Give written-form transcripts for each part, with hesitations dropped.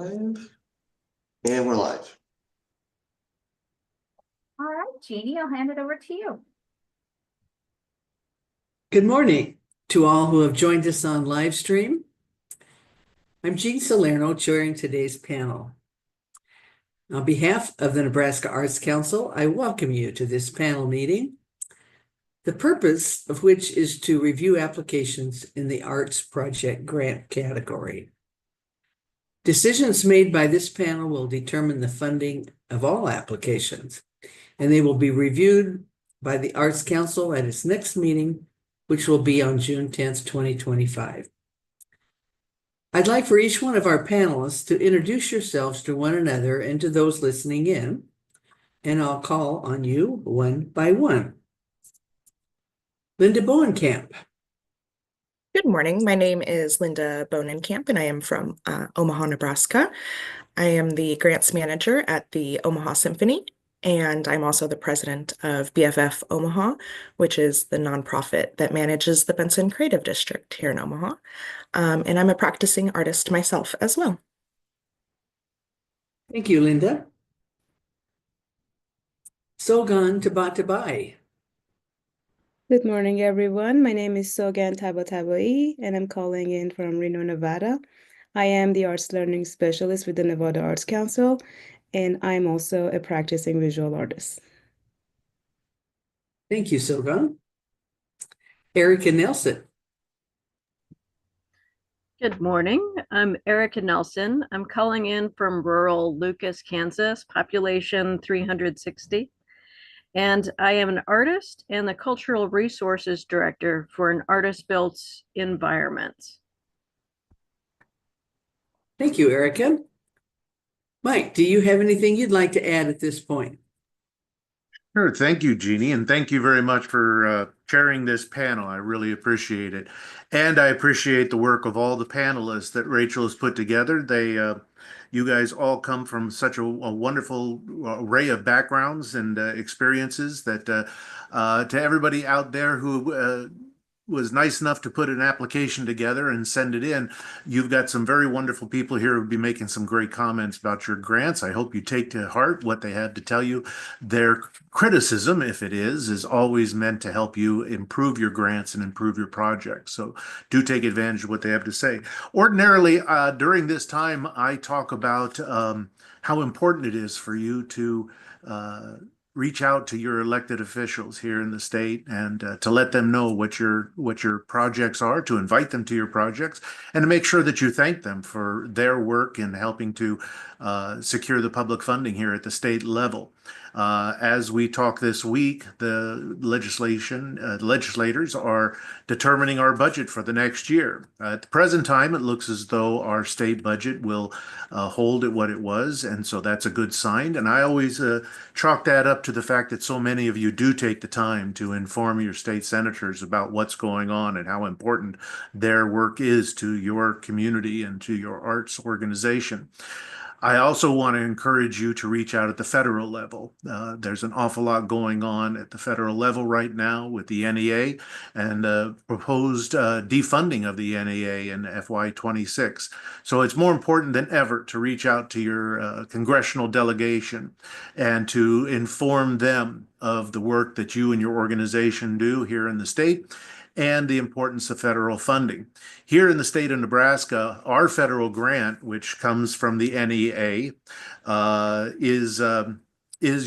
Live. And we're live. All right, Jeannie, I'll hand it over to you. Good morning to all who have joined us on live stream. I'm Jean Salerno, chairing today's panel. On behalf of the Nebraska Arts Council, I welcome you to this panel meeting, the purpose of which is to review applications in the Arts Project Grant category. Decisions made by this panel will determine the funding of all applications, and they will be reviewed by the Arts Council at its next meeting, which will be on June 10th, 2025. I'd like for each one of our panelists to introduce yourselves to one another and to those listening in, and I'll call on you one by one. Linda Bowenkamp. Good morning. My name is Linda Bohnenkamp, and I am from Omaha, Nebraska. I am the grants manager at the Omaha Symphony, and I'm also the president of BFF Omaha, which is the nonprofit that manages the Benson Creative District here in Omaha. And I'm a practicing artist myself as well. Thank you, Linda. Sogan Tabatabai. Good morning, everyone. My name is Sogan Tabatabai, and I'm calling in from Reno, Nevada. I am the Arts Learning Specialist with the Nevada Arts Council, and I'm also a practicing visual artist. Thank you, Sogan. Erica Nelson. Good morning. I'm Erica Nelson. I'm calling in from rural Lucas, Kansas, population 360. And I am an artist and the cultural resources director for an artist-built environment. Thank you, Erica. Mike, do you have anything you'd like to add at this point? Sure. Thank you, Jeannie, and thank you very much for chairing this panel. I really appreciate it. And I appreciate the work of all the panelists that Rachel has put together. You guys all come from such a wonderful array of backgrounds and experiences that to everybody out there who was nice enough to put an application together and send it in. You've got some very wonderful people here who will be making some great comments about your grants. I hope you take to heart what they have to tell you. Their criticism, if it is always meant to help you improve your grants and improve your projects. So do take advantage of what they have to say. Ordinarily, during this time, I talk about how important it is for you to reach out to your elected officials here in the state and to let them know what your projects are, to invite them to your projects, and to make sure that you thank them for their work in helping to secure the public funding here at the state level. As we talk this week, the legislators are determining our budget for the next year. At the present time, it looks as though our state budget will hold at what it was, and so that's a good sign. And I always chalk that up to the fact that so many of you do take the time to inform your state senators about what's going on and how important their work is to your community and to your arts organization. I also want to encourage you to reach out at the federal level. There's an awful lot going on at the federal level right now with the NEA and proposed defunding of the NEA in FY26. So it's more important than ever to reach out to your congressional delegation and to inform them of the work that you and your organization do here in the state and the importance of federal funding. Here in the state of Nebraska, our federal grant, which comes from the NEA, is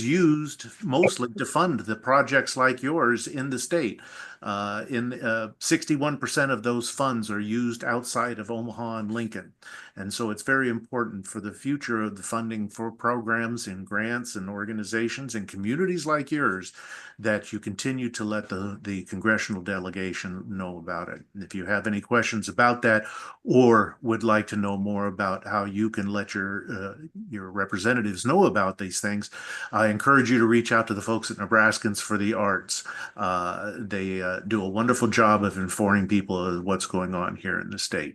used mostly to fund the projects like yours in the state. 61% of those funds are used outside of Omaha and Lincoln. And so it's very important for the future of the funding for programs and grants and organizations and communities like yours that you continue to let the congressional delegation know about it. And if you have any questions about that or would like to know more about how you can let your representatives know about these things, I encourage you to reach out to the folks at Nebraskans for the Arts. They do a wonderful job of informing people of what's going on here in the state.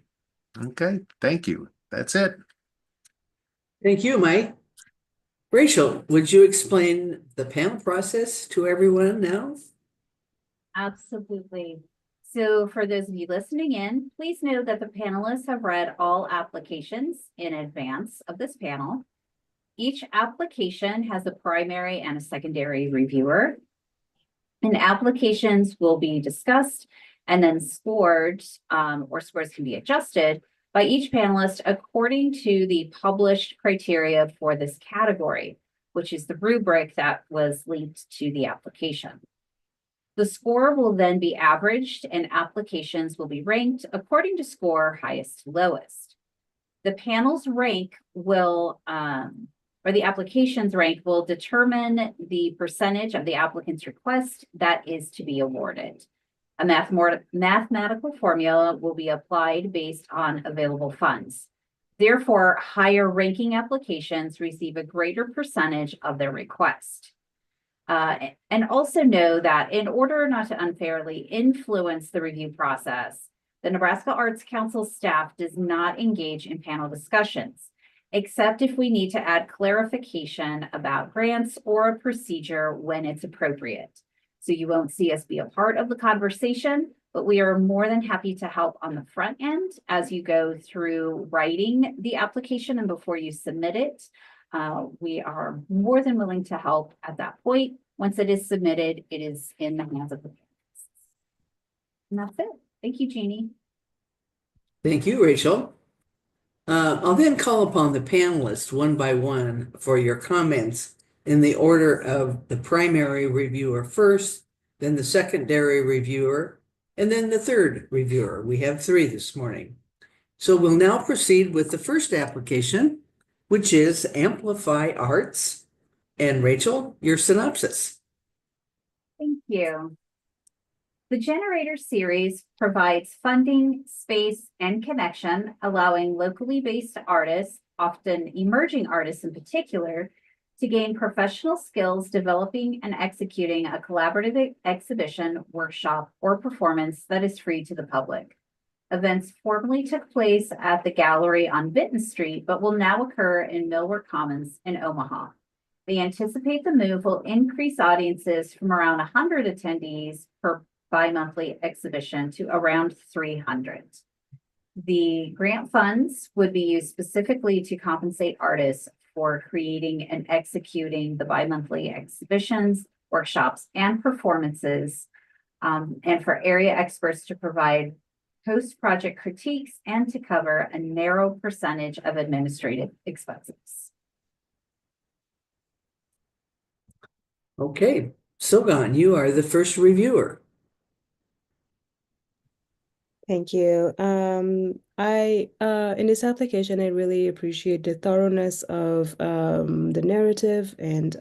Okay, thank you. That's it. Thank you, Mike. Rachel, would you explain the panel process to everyone now? Absolutely. So for those of you listening in, please know that the panelists have read all applications in advance of this panel. Each application has a primary and a secondary reviewer. And applications will be discussed and then scored, or scores can be adjusted by each panelist according to the published criteria for this category, which is the rubric that was linked to the application. The score will then be averaged and applications will be ranked according to score highest to lowest. The panel's rank will, or the application's rank will determine the percentage of the applicant's request that is to be awarded. A mathematical formula will be applied based on available funds. Therefore, higher ranking applications receive a greater percentage of their request. And also know that in order not to unfairly influence the review process, the Nebraska Arts Council staff does not engage in panel discussions, except if we need to add clarification about grants or a procedure when it's appropriate. So you won't see us be a part of the conversation, but we are more than happy to help on the front end as you go through writing the application and before you submit it. We are more than willing to help at that point. Once it is submitted, it is in the hands of the panelists. And that's it. Thank you, Jeannie. Thank you, Rachel. I'll then call upon the panelists one by one for your comments in the order of the primary reviewer first, then the secondary reviewer, and then the third reviewer. We have 3 this morning. So we'll now proceed with the first application, which is Amplify Arts. And Rachel, your synopsis. Thank you. The Generator series provides funding, space, and connection, allowing locally based artists, often emerging artists in particular, to gain professional skills developing and executing a collaborative exhibition, workshop, or performance that is free to the public. Events formerly took place at the gallery on Benton Street, but will now occur in Millward Commons in Omaha. They anticipate the move will increase audiences from around 100 attendees per bi-monthly exhibition to around 300. The grant funds would be used specifically to compensate artists for creating and executing the bi-monthly exhibitions, workshops, and performances, and for area experts to provide post-project critiques and to cover a narrow percentage of administrative expenses. Okay, Sogan, you are the first reviewer. Thank you. In this application, I really appreciate the thoroughness of the narrative and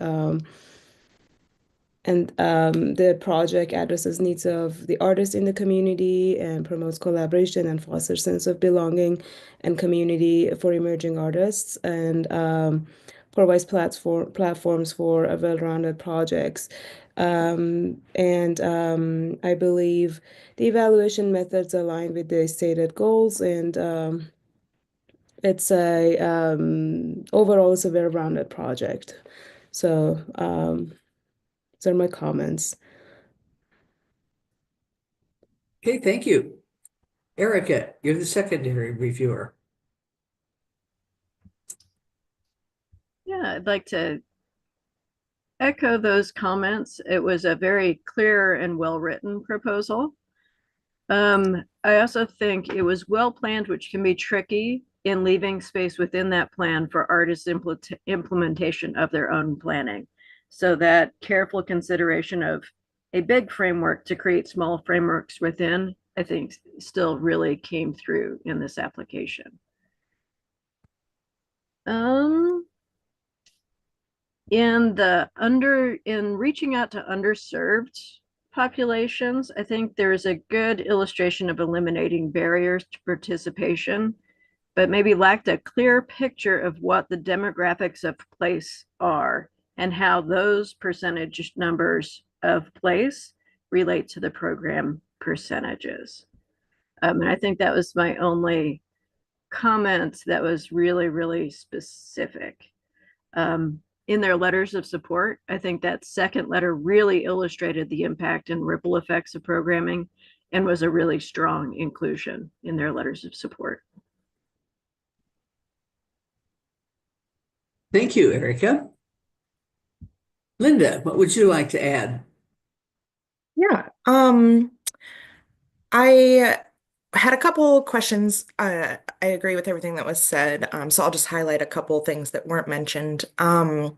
the project addresses needs of the artists in the community and promotes collaboration and fosters sense of belonging and community for emerging artists and provides platforms for a well-rounded projects. I believe the evaluation methods align with the stated goals and it's a overall it's a well-rounded project. So those are my comments. Okay, thank you. Erica, you're the secondary reviewer. Yeah, I'd like to echo those comments. It was a very clear and well-written proposal. I also think it was well planned, which can be tricky in leaving space within that plan for artists' implementation of their own planning. So that careful consideration of a big framework to create small frameworks within, I think still really came through in this application. In reaching out to underserved populations, I think there's a good illustration of eliminating barriers to participation, but maybe lacked a clear picture of what the demographics of place are and how those percentage numbers of place relate to the program percentages. And I think that was my only comment that was really, really specific. In their letters of support, I think that second letter really illustrated the impact and ripple effects of programming and was a really strong inclusion in their letters of support. Thank you, Erica. Linda, what would you like to add? Yeah, I had a couple questions. I agree with everything that was said, so I'll just highlight a couple things that weren't mentioned. I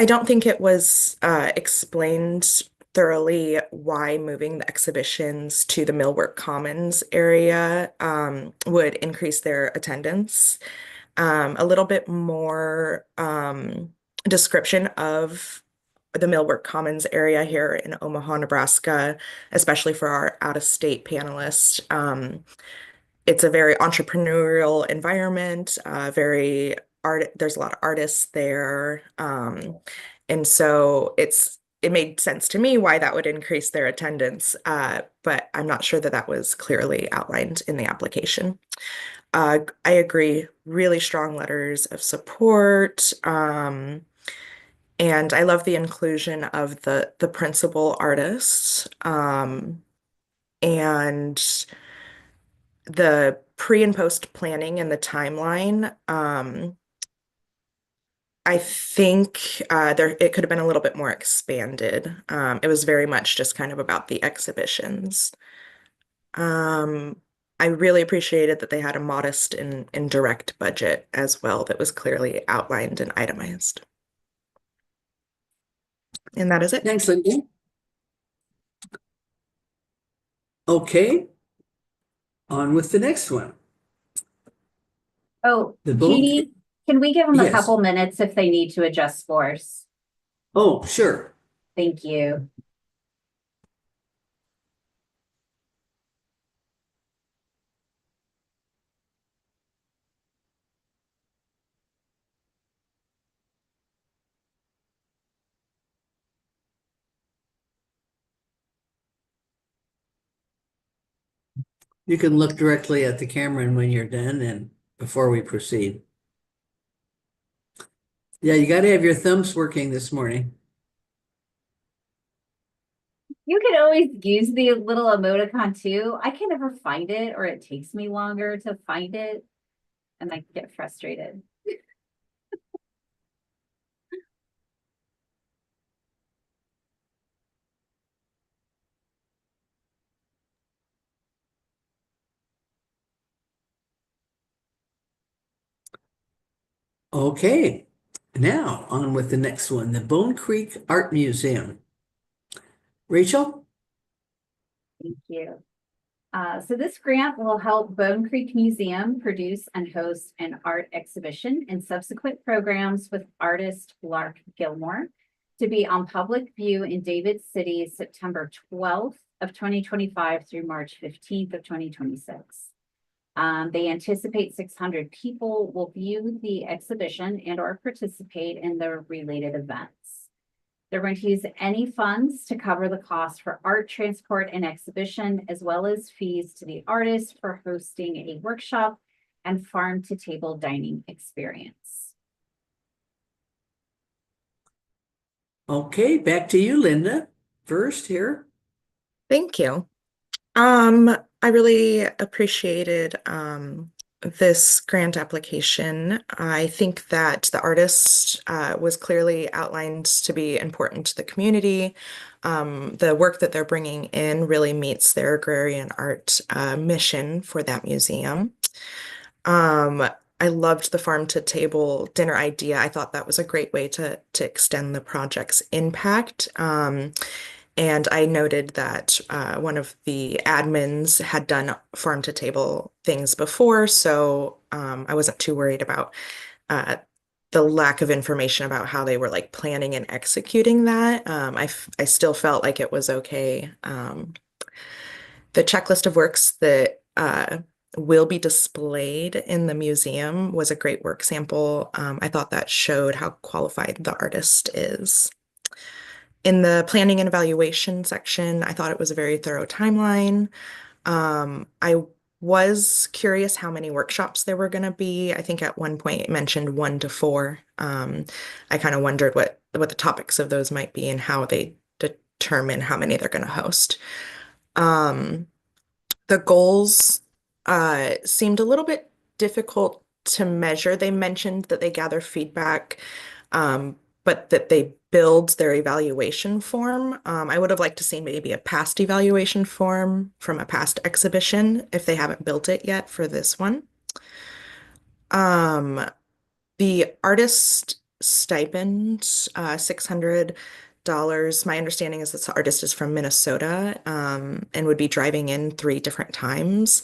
don't think it was explained thoroughly why moving the exhibitions to the Millwork Commons area would increase their attendance. A little bit more description of the Millwork Commons area here in Omaha, Nebraska, especially for our out-of-state panelists. It's a very entrepreneurial environment, very there's a lot of artists there. And so it made sense to me why that would increase their attendance, but I'm not sure that that was clearly outlined in the application. I agree, really strong letters of support. And I love the inclusion of the principal artists, and the pre and post planning and the timeline. I think there it could have been a little bit more expanded. It was very much just kind of about the exhibitions. I really appreciated that they had a modest and direct budget as well that was clearly outlined and itemized. And that is it. Thanks, Linda. Okay, on with the next one. Oh, The vote- Jeannie, can we give them a Yes. couple minutes if they need to adjust scores? Oh, sure. Thank you. You can look directly at the camera and when you're done and before we proceed. Yeah, you got to have your thumbs working this morning. You could always use the little emoticon too. I can never find it, or it takes me longer to find it, and I get frustrated. Okay, now on with the next one, the Bone Creek Art Museum. Rachel? Thank you. So this grant will help Bone Creek Museum produce and host an art exhibition and subsequent programs with artist Lark Gilmore to be on public view in David City September 12th of 2025 through March 15th of 2026. They anticipate 600 people will view the exhibition and or participate in the related events. They're going to use any funds to cover the cost for art transport and exhibition, as well as fees to the artist for hosting a workshop and farm to table dining experience. Okay, back to you, Linda. First here. Thank you. I really appreciated this grant application. I think that the artist was clearly outlined to be important to the community. The work that they're bringing in really meets their agrarian art mission for that museum. I loved the farm to table dinner idea. I thought that was a great way to extend the project's impact. And I noted that one of the admins had done farm to table things before, so I wasn't too worried about the lack of information about how they were like planning and executing that. I still felt like it was okay. The checklist of works that will be displayed in the museum was a great work sample. I thought that showed how qualified the artist is. In the planning and evaluation section, I thought it was a very thorough timeline. I was curious how many workshops there were going to be. I think at one point it mentioned 1 to 4. I kind of wondered what the topics of those might be and how they determine how many they're going to host. Um, the goals seemed a little bit difficult to measure. They mentioned that they gather feedback, but that they build their evaluation form. I would have liked to see maybe a past evaluation form from a past exhibition if they haven't built it yet for this one. Um, the artist stipend, $600. My understanding is this artist is from Minnesota, and would be driving in 3 different times.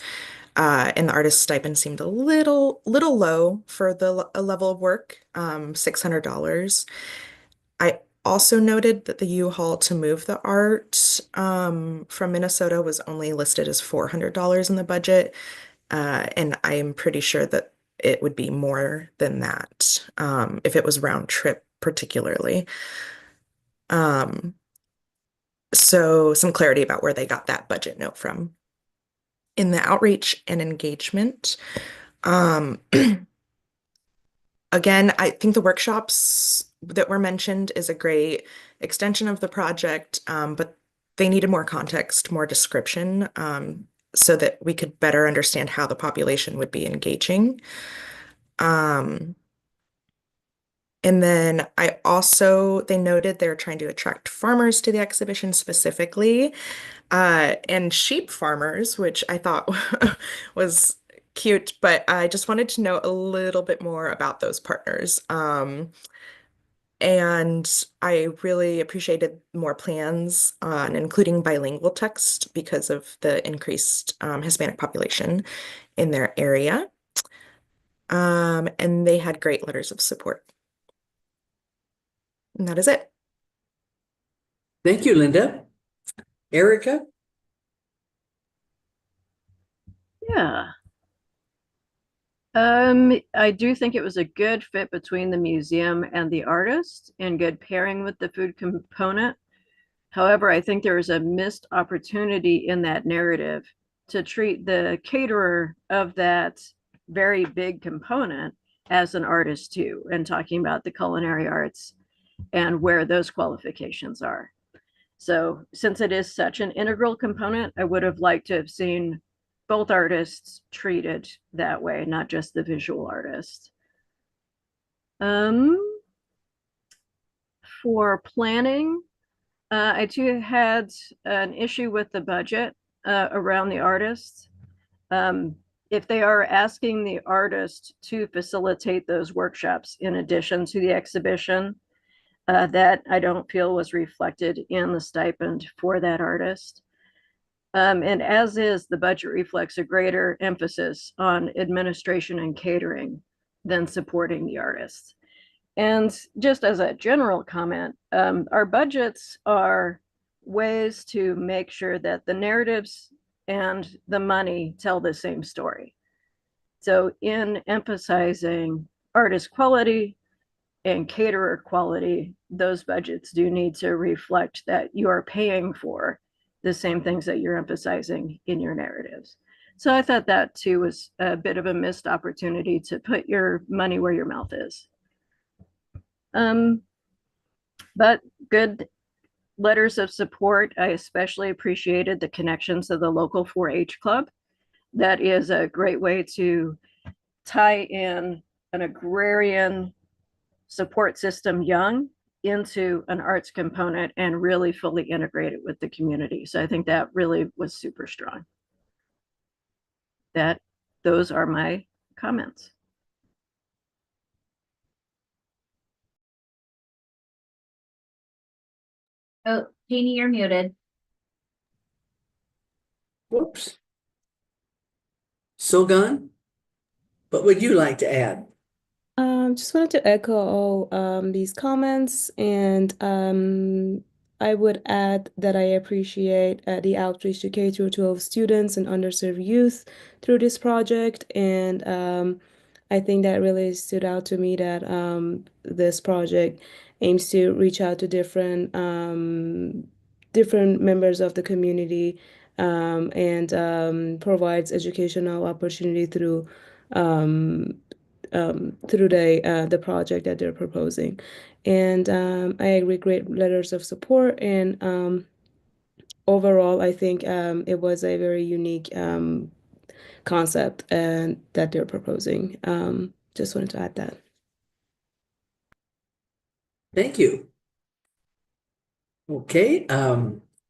And the artist stipend seemed a little low for the level of work, $600. I also noted that the U-Haul to move the art from Minnesota was only listed as $400 in the budget. And I'm pretty sure that it would be more than that if it was round trip particularly. Um, so some clarity about where they got that budget note from. In the outreach and engagement, um, again, I think the workshops that were mentioned is a great extension of the project, but they needed more context, more description, so that we could better understand how the population would be engaging. And then they noted they're trying to attract farmers to the exhibition specifically, and sheep farmers, which I thought was cute, but I just wanted to know a little bit more about those partners. And I really appreciated more plans on including bilingual text because of the increased Hispanic population in their area. And they had great letters of support. And that is it. Thank you, Linda. Erica? Yeah. I do think it was a good fit between the museum and the artist and good pairing with the food component. However, I think there is a missed opportunity in that narrative to treat the caterer of that very big component as an artist too, and talking about the culinary arts and where those qualifications are. So since it is such an integral component, I would have liked to have seen both artists treated that way, not just the visual artist. For planning, I too had an issue with the budget around the artists. If they are asking the artist to facilitate those workshops in addition to the exhibition, that I don't feel was reflected in the stipend for that artist. And as is, the budget reflects a greater emphasis on administration and catering than supporting the artists. And just as a general comment, our budgets are ways to make sure that the narratives and the money tell the same story. So in emphasizing artist quality and caterer quality, those budgets do need to reflect that you are paying for the same things that you're emphasizing in your narratives. So I thought that too was a bit of a missed opportunity to put your money where your mouth is. But good letters of support. I especially appreciated the connections of the local 4-H club. That is a great way to tie in an agrarian support system young into an arts component and really fully integrate it with the community. So I think that really was super strong. Those are my comments. Oh, Jeannie, you're muted. Whoops. Sogan, what would you like to add? Just wanted to echo all these comments, and I would add that I appreciate the outreach to K-12 students and underserved youth through this project, and I think that really stood out to me that this project aims to reach out to different members of the community, and provides educational opportunity through the project that they're proposing. And I agree, great letters of support, and overall, I think it was a very unique concept and that they're proposing. Just wanted to add that. Thank you. Okay,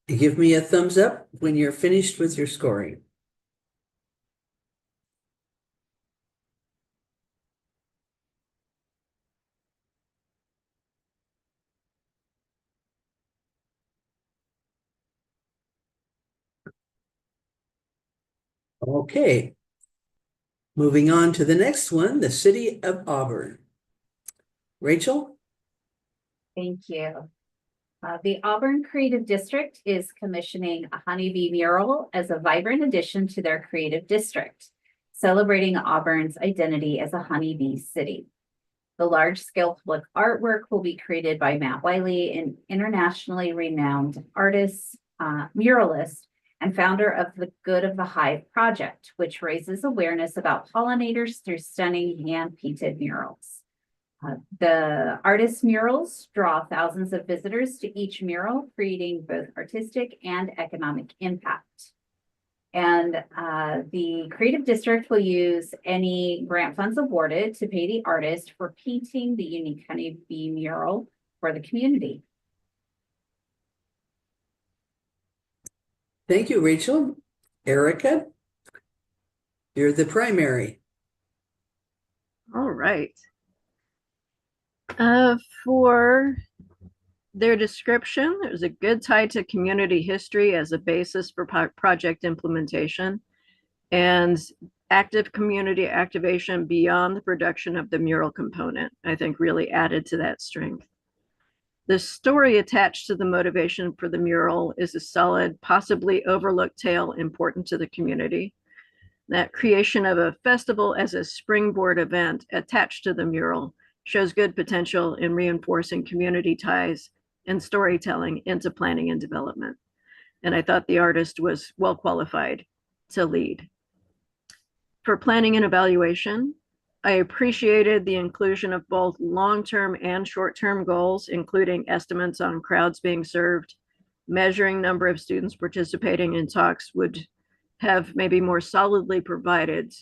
give me a thumbs up when you're finished with your scoring. Okay. Moving on to the next one, the City of Auburn. Rachel? Thank you. The Auburn Creative District is commissioning a honeybee mural as a vibrant addition to their creative district, celebrating Auburn's identity as a honeybee city. The large-scale public artwork will be created by Matt Wiley, an internationally renowned artist, muralist, and founder of the Good of the Hive project, which raises awareness about pollinators through stunning hand-painted murals. The artist's murals draw thousands of visitors to each mural, creating both artistic and economic impact. And the Creative District will use any grant funds awarded to pay the artist for painting the unique honeybee mural for the community. Thank you, Rachel. Erica, you're the primary. All right. For their description, there's a good tie to community history as a basis for project implementation and active community activation beyond the production of the mural component, I think really added to that strength. The story attached to the motivation for the mural is a solid, possibly overlooked tale important to the community. That creation of a festival as a springboard event attached to the mural shows good potential in reinforcing community ties and storytelling into planning and development. And I thought the artist was well qualified to lead. For planning and evaluation, I appreciated the inclusion of both long-term and short-term goals, including estimates on crowds being served. Measuring number of students participating in talks would have maybe more solidly provided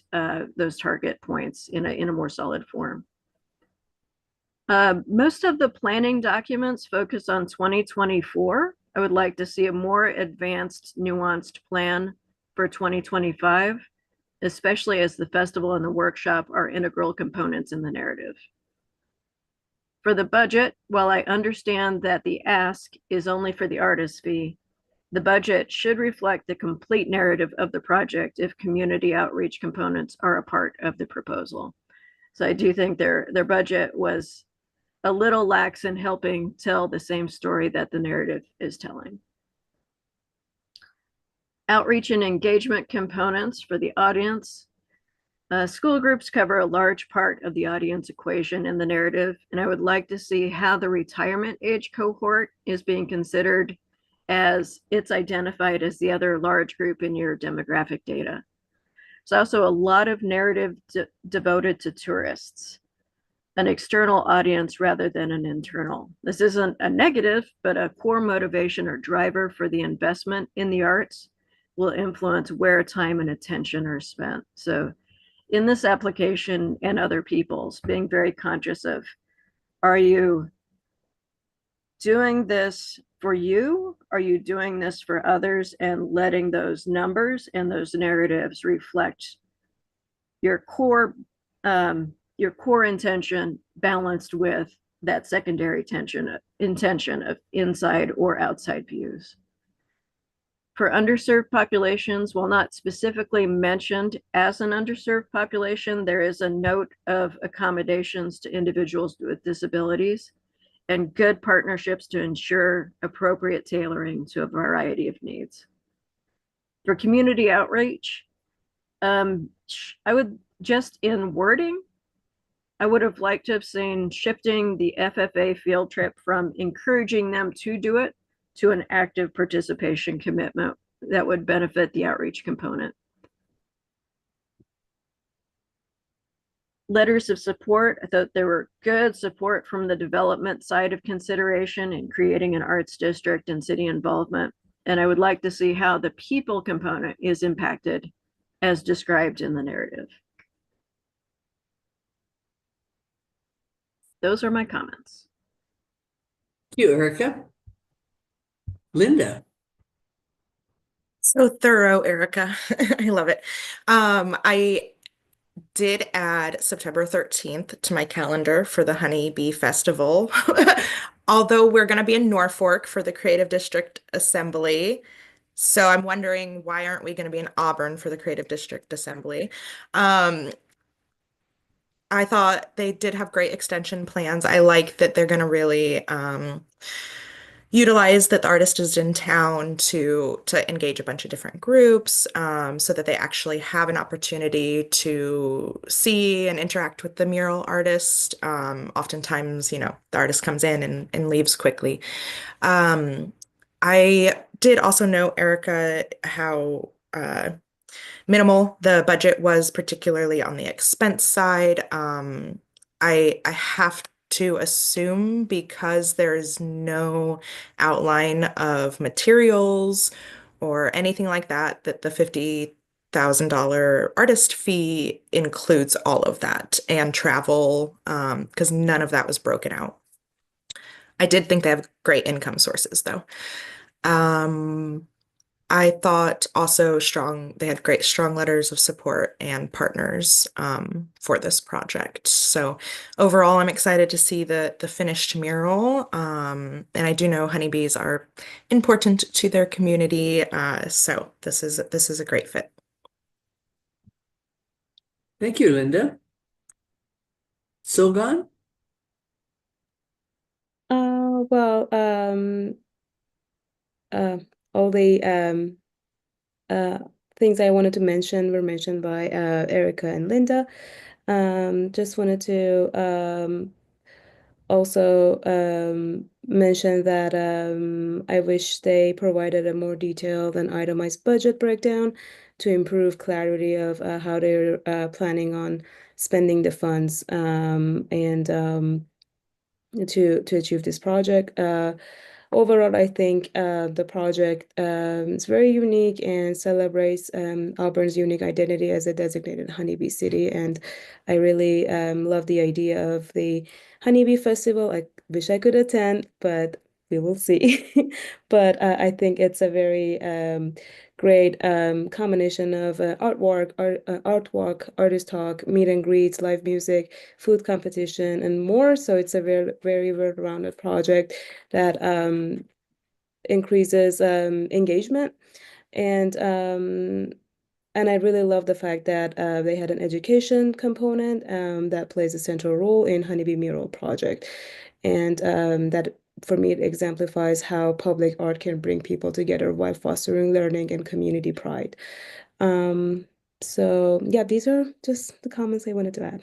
those target points in a more solid form. Most of the planning documents focus on 2024. I would like to see a more advanced, nuanced plan for 2025, especially as the festival and the workshop are integral components in the narrative. For the budget, while I understand that the ask is only for the artist fee, the budget should reflect the complete narrative of the project if community outreach components are a part of the proposal. So I do think their budget was a little lax in helping tell the same story that the narrative is telling. Outreach and engagement components for the audience. School groups cover a large part of the audience equation in the narrative, and I would like to see how the retirement age cohort is being considered as it's identified as the other large group in your demographic data. There's also a lot of narrative devoted to tourists, an external audience rather than an internal. This isn't a negative, but a core motivation or driver for the investment in the arts will influence where time and attention are spent. So in this application and other people's, being very conscious of, are you doing this for you? Are you doing this for others? And letting those numbers and those narratives reflect your core intention balanced with that secondary intention of inside or outside views. For underserved populations, while not specifically mentioned as an underserved population, there is a note of accommodations to individuals with disabilities and good partnerships to ensure appropriate tailoring to a variety of needs. For community outreach, I would just in wording, I would have liked to have seen shifting the FFA field trip from encouraging them to do it to an active participation commitment that would benefit the outreach component. Letters of support, I thought there were good support from the development side of consideration in creating an arts district and city involvement. And I would like to see how the people component is impacted as described in the narrative. Those are my comments. Thank you, Erica. Linda. So thorough, Erica. I love it. I did add September 13th to my calendar for the Honey Bee Festival. Although we're going to be in Norfolk for the Creative District Assembly. So I'm wondering, why aren't we going to be in Auburn for the Creative District Assembly? Um, I thought they did have great extension plans. I like that they're going to really utilize that the artist is in town to engage a bunch of different groups, so that they actually have an opportunity to see and interact with the mural artist. Oftentimes, the artist comes in and leaves quickly. I did also know, Erica, how minimal the budget was, particularly on the expense side. I have to assume, because there's no outline of materials or anything like that, that the $50,000 artist fee includes all of that and travel, because none of that was broken out. I did think they have great income sources, though. I thought also they had great strong letters of support and partners for this project. So overall, I'm excited to see the finished mural. And I do know honeybees are important to their community. So this is a great fit. Thank you, Linda. Sogan? Well, all the things I wanted to mention were mentioned by Erica and Linda. Just wanted to also mention that I wish they provided a more detailed and itemized budget breakdown to improve clarity of how they're planning on spending the funds, and to achieve this project. Overall, I think the project is very unique and celebrates Auburn's unique identity as a designated honeybee city. And I really love the idea of the Honeybee Festival. I wish I could attend, but we will see. But I think it's a very great combination of artwork, artist talk, meet and greets, live music, food competition, and more. So it's a very, very well-rounded project that increases engagement. And I really love the fact that they had an education component that plays a central role in Honeybee Mural Project. And that, for me, it exemplifies how public art can bring people together while fostering learning and community pride. So yeah, these are just the comments I wanted to add.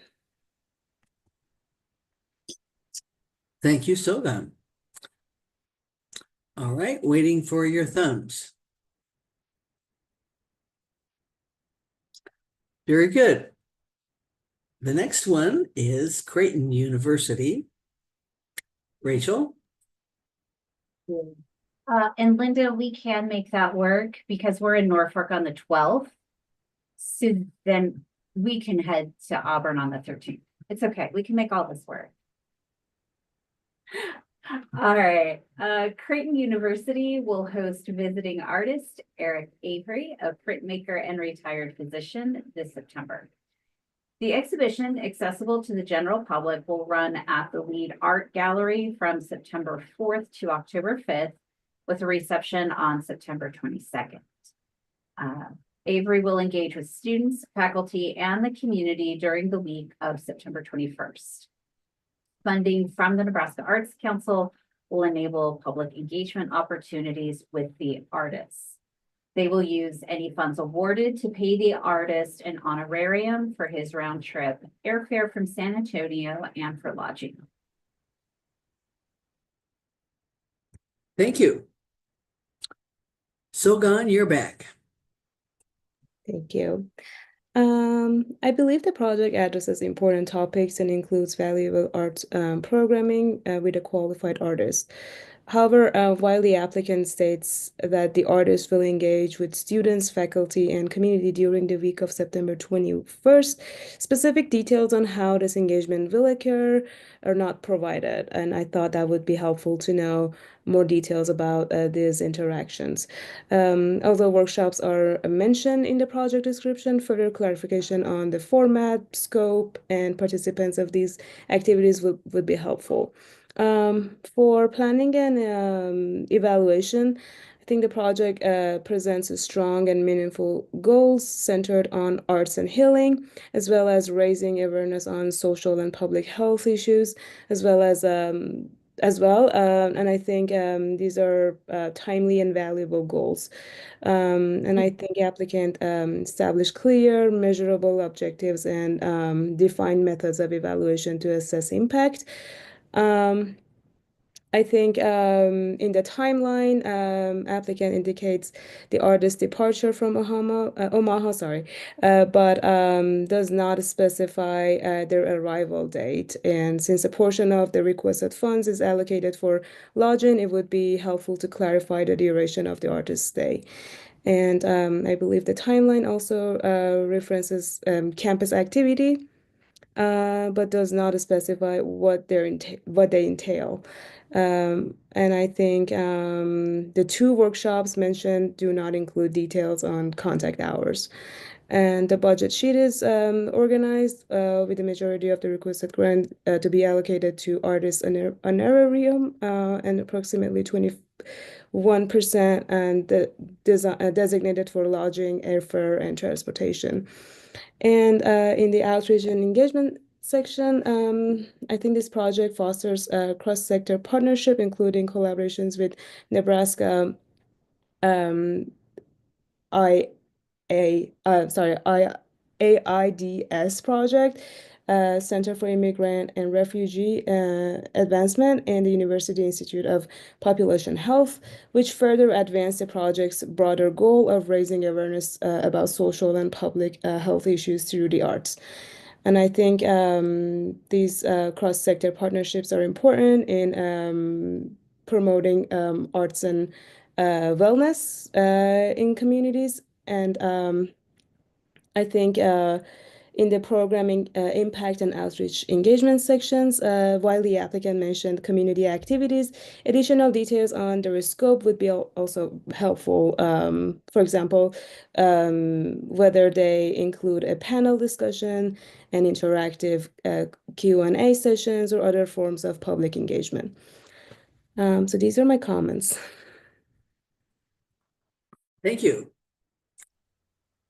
Thank you, Sogan. All right, waiting for your thumbs. Very good. The next one is Creighton University. Rachel? And Linda, we can make that work because we're in Norfolk on the 12th. So then we can head to Auburn on the 13th. It's okay. We can make all this work. All right. Creighton University will host visiting artist Eric Avery, a printmaker and retired physician, this September. The exhibition, accessible to the general public, will run at the Lead Art Gallery from September 4th to October 5th, with a reception on September 22nd. Avery will engage with students, faculty, and the community during the week of September 21st. Funding from the Nebraska Arts Council will enable public engagement opportunities with the artists. They will use any funds awarded to pay the artist an honorarium for his round trip airfare from San Antonio and for lodging. Thank you. Sogan, you're back. Thank you. I believe the project addresses important topics and includes valuable arts programming with a qualified artist. However, while the applicant states that the artist will engage with students, faculty, and community during the week of September 21st, specific details on how this engagement will occur are not provided. And I thought that would be helpful to know more details about these interactions. Although workshops are mentioned in the project description, further clarification on the format, scope, and participants of these activities would be helpful. For planning and evaluation, I think the project presents a strong and meaningful goals centered on arts and healing, as well as raising awareness on social and public health issues, as well. And I think these are timely and valuable goals. And I think applicant establish clear, measurable objectives and define methods of evaluation to assess impact. I think in the timeline, applicant indicates the artist's departure from Omaha, sorry, but does not specify their arrival date. And since a portion of the requested funds is allocated for lodging, it would be helpful to clarify the duration of the artist's stay. And I believe the timeline also references campus activity, but does not specify what they entail. And I think the two workshops mentioned do not include details on contact hours. And the budget sheet is organized with the majority of the requested grant to be allocated to artists honorarium and approximately 21% and designated for lodging, airfare, and transportation. And in the outreach and engagement section, I think this project fosters a cross-sector partnership, including collaborations with Nebraska I A sorry I AIDS project, Center for Immigrant and Refugee Advancement, and the University Institute of Population Health, which further advance the project's broader goal of raising awareness about social and public health issues through the arts. And I think these cross-sector partnerships are important in promoting arts and wellness in communities. And I think in the programming impact and outreach engagement sections, while the applicant mentioned community activities, additional details on their scope would be also helpful. For example, whether they include a panel discussion, and interactive Q&A sessions, or other forms of public engagement. So these are my comments. Thank you.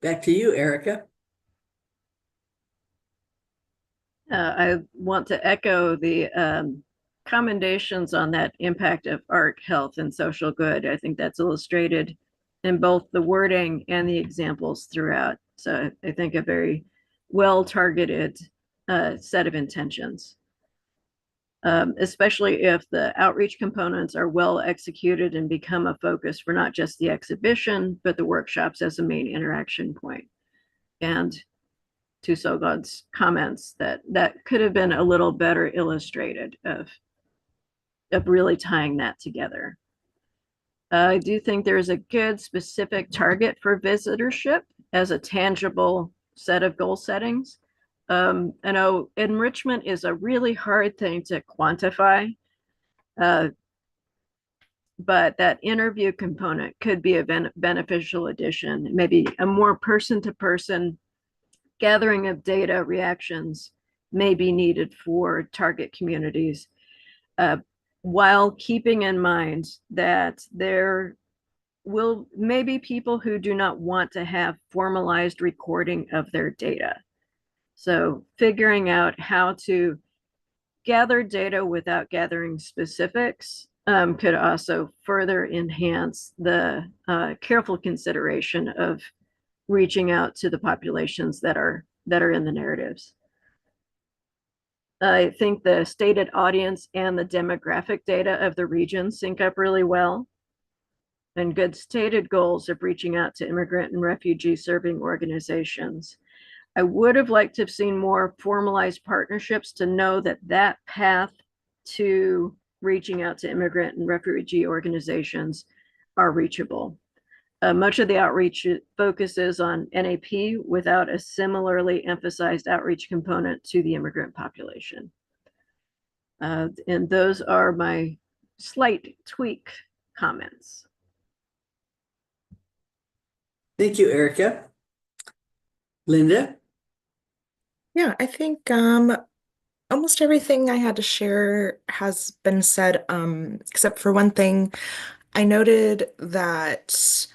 Back to you, Erica. I want to echo the commendations on that impact of art, health, and social good. I think that's illustrated in both the wording and the examples throughout. So I think a very well-targeted set of intentions, especially if the outreach components are well executed and become a focus for not just the exhibition, but the workshops as a main interaction point. And to Sogan's comments, that could have been a little better illustrated of really tying that together. I do think there's a good specific target for visitorship as a tangible set of goal settings. I know enrichment is a really hard thing to quantify, but that interview component could be a beneficial addition, maybe a more person-to-person gathering of data reactions may be needed for target communities, while keeping in mind that there will maybe people who do not want to have formalized recording of their data. So figuring out how to gather data without gathering specifics could also further enhance the careful consideration of reaching out to the populations that are in the narratives. I think the stated audience and the demographic data of the region sync up really well, and good stated goals of reaching out to immigrant and refugee serving organizations. I would have liked to have seen more formalized partnerships to know that that path to reaching out to immigrant and refugee organizations are reachable. Much of the outreach focuses on NAP without a similarly emphasized outreach component to the immigrant population. And those are my slight tweak comments. Thank you, Erica. Linda? Yeah, I think almost everything I had to share has been said, except for one thing. I noted that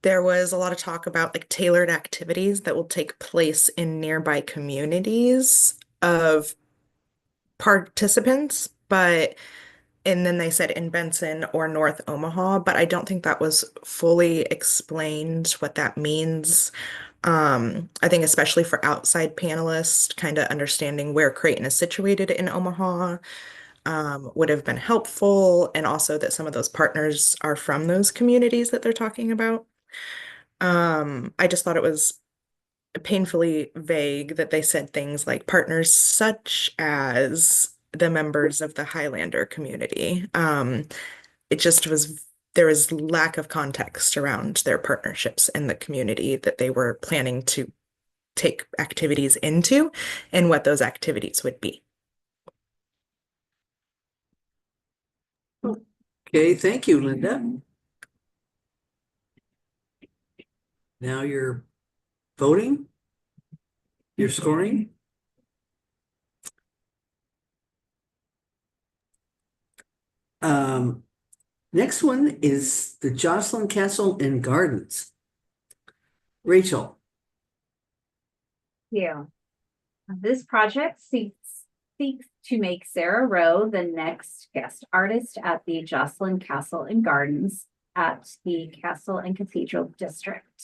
there was a lot of talk about like tailored activities that will take place in nearby communities of participants, and then they said in Benson or North Omaha, but I don't think that was fully explained what that means. I think especially for outside panelists, kind of understanding where Creighton is situated in Omaha, would have been helpful, and also that some of those partners are from those communities that they're talking about. I just thought it was painfully vague that they said things like partners such as the members of the Highlander community. It just was, there was lack of context around their partnerships in the community that they were planning to take activities into and what those activities would be. Okay, thank you, Linda. Now you're voting. You're scoring. Next one is the Jocelyn Castle and Gardens. Rachel. Yeah. This project seeks to make Sarah Rowe the next guest artist at the Jocelyn Castle and Gardens at the Castle and Cathedral District.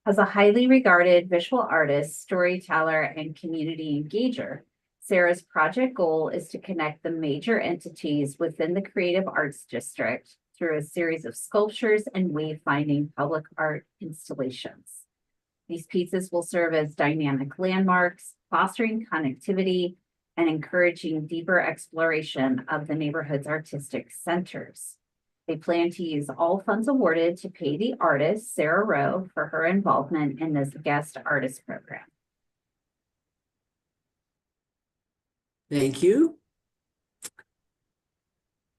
As a highly regarded visual artist, storyteller, and community engager, Sarah's project goal is to connect the major entities within the Creative Arts District through a series of sculptures and wayfinding public art installations. These pieces will serve as dynamic landmarks, fostering connectivity and encouraging deeper exploration of the neighborhood's artistic centers. They plan to use all funds awarded to pay the artist, Sarah Rowe, for her involvement in this guest artist program. Thank you.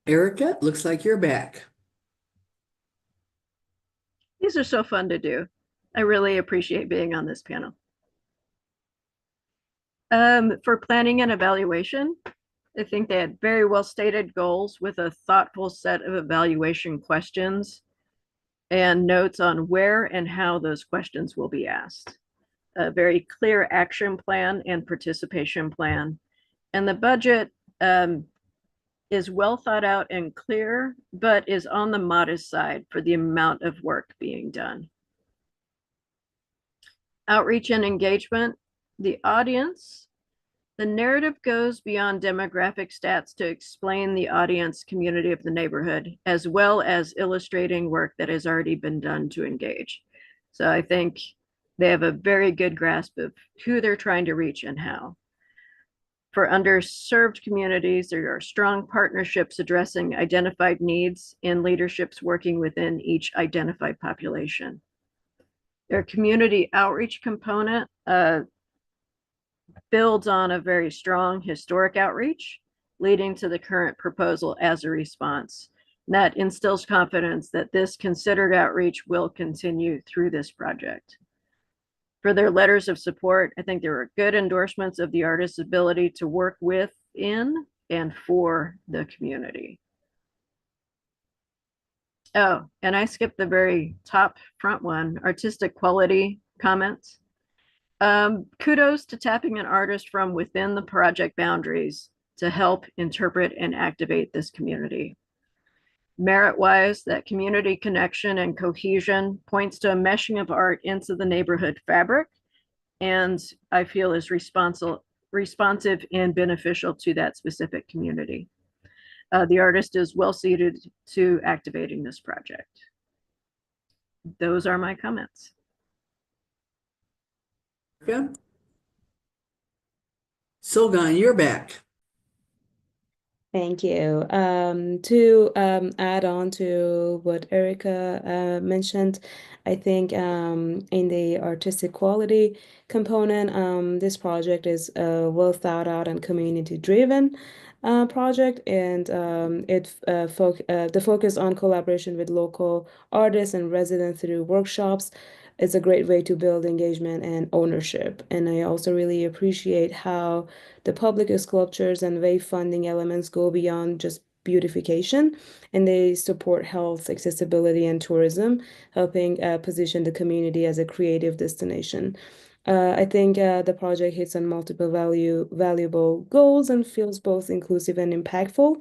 Erica, looks like you're back. These are so fun to do. I really appreciate being on this panel. For planning and evaluation, I think they had very well stated goals with a thoughtful set of evaluation questions and notes on where and how those questions will be asked. A very clear action plan and participation plan. And the budget is well thought out and clear, but is on the modest side for the amount of work being done. Outreach and engagement, the audience. The narrative goes beyond demographic stats to explain the audience community of the neighborhood, as well as illustrating work that has already been done to engage. So I think they have a very good grasp of who they're trying to reach and how. For underserved communities, there are strong partnerships addressing identified needs and leaderships working within each identified population. Their community outreach component builds on a very strong historic outreach, leading to the current proposal as a response. And that instills confidence that this considered outreach will continue through this project. For their letters of support, I think there were good endorsements of the artist's ability to work with, in, and for the community. Oh, and I skipped the very top front one, artistic quality comments. Kudos to tapping an artist from within the project boundaries to help interpret and activate this community. Merit-wise, that community connection and cohesion points to a meshing of art into the neighborhood fabric, and I feel is responsive and beneficial to that specific community. The artist is well suited to activating this project. Those are my comments. Yeah. Sogan, you're back. Thank you. To add on to what Erica mentioned, I think in the artistic quality component, this project is a well thought out and community driven project, and the focus on collaboration with local artists and residents through workshops is a great way to build engagement and ownership. And I also really appreciate how the public sculptures and wave funding elements go beyond just beautification, and they support health, accessibility, and tourism, helping position the community as a creative destination. I think the project hits on multiple valuable goals and feels both inclusive and impactful.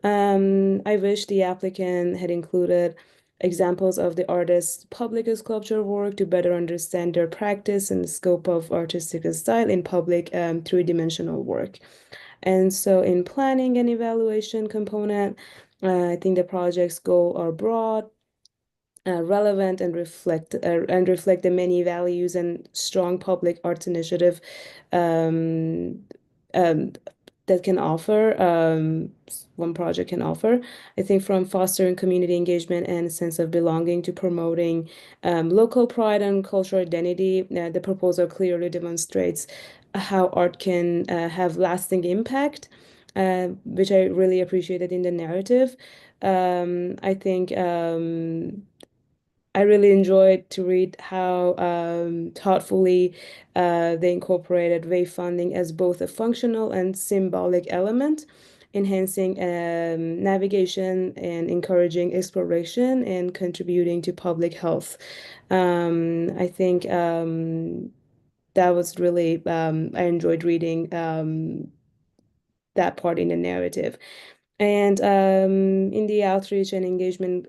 I wish the applicant had included examples of the artist's public sculpture work to better understand their practice and the scope of artistic style in public three-dimensional work. And so in planning and evaluation component, I think the project's goals are broad, relevant, and reflect the many values and strong public arts initiative um, um, that can offer one project can offer. I think from fostering community engagement and a sense of belonging to promoting local pride and cultural identity, the proposal clearly demonstrates how art can have lasting impact, which I really appreciated in the narrative. I think I really enjoyed to read how thoughtfully they incorporated wave funding as both a functional and symbolic element, enhancing navigation and encouraging exploration and contributing to public health. I think that was really, I enjoyed reading that part in the narrative. And in the outreach and engagement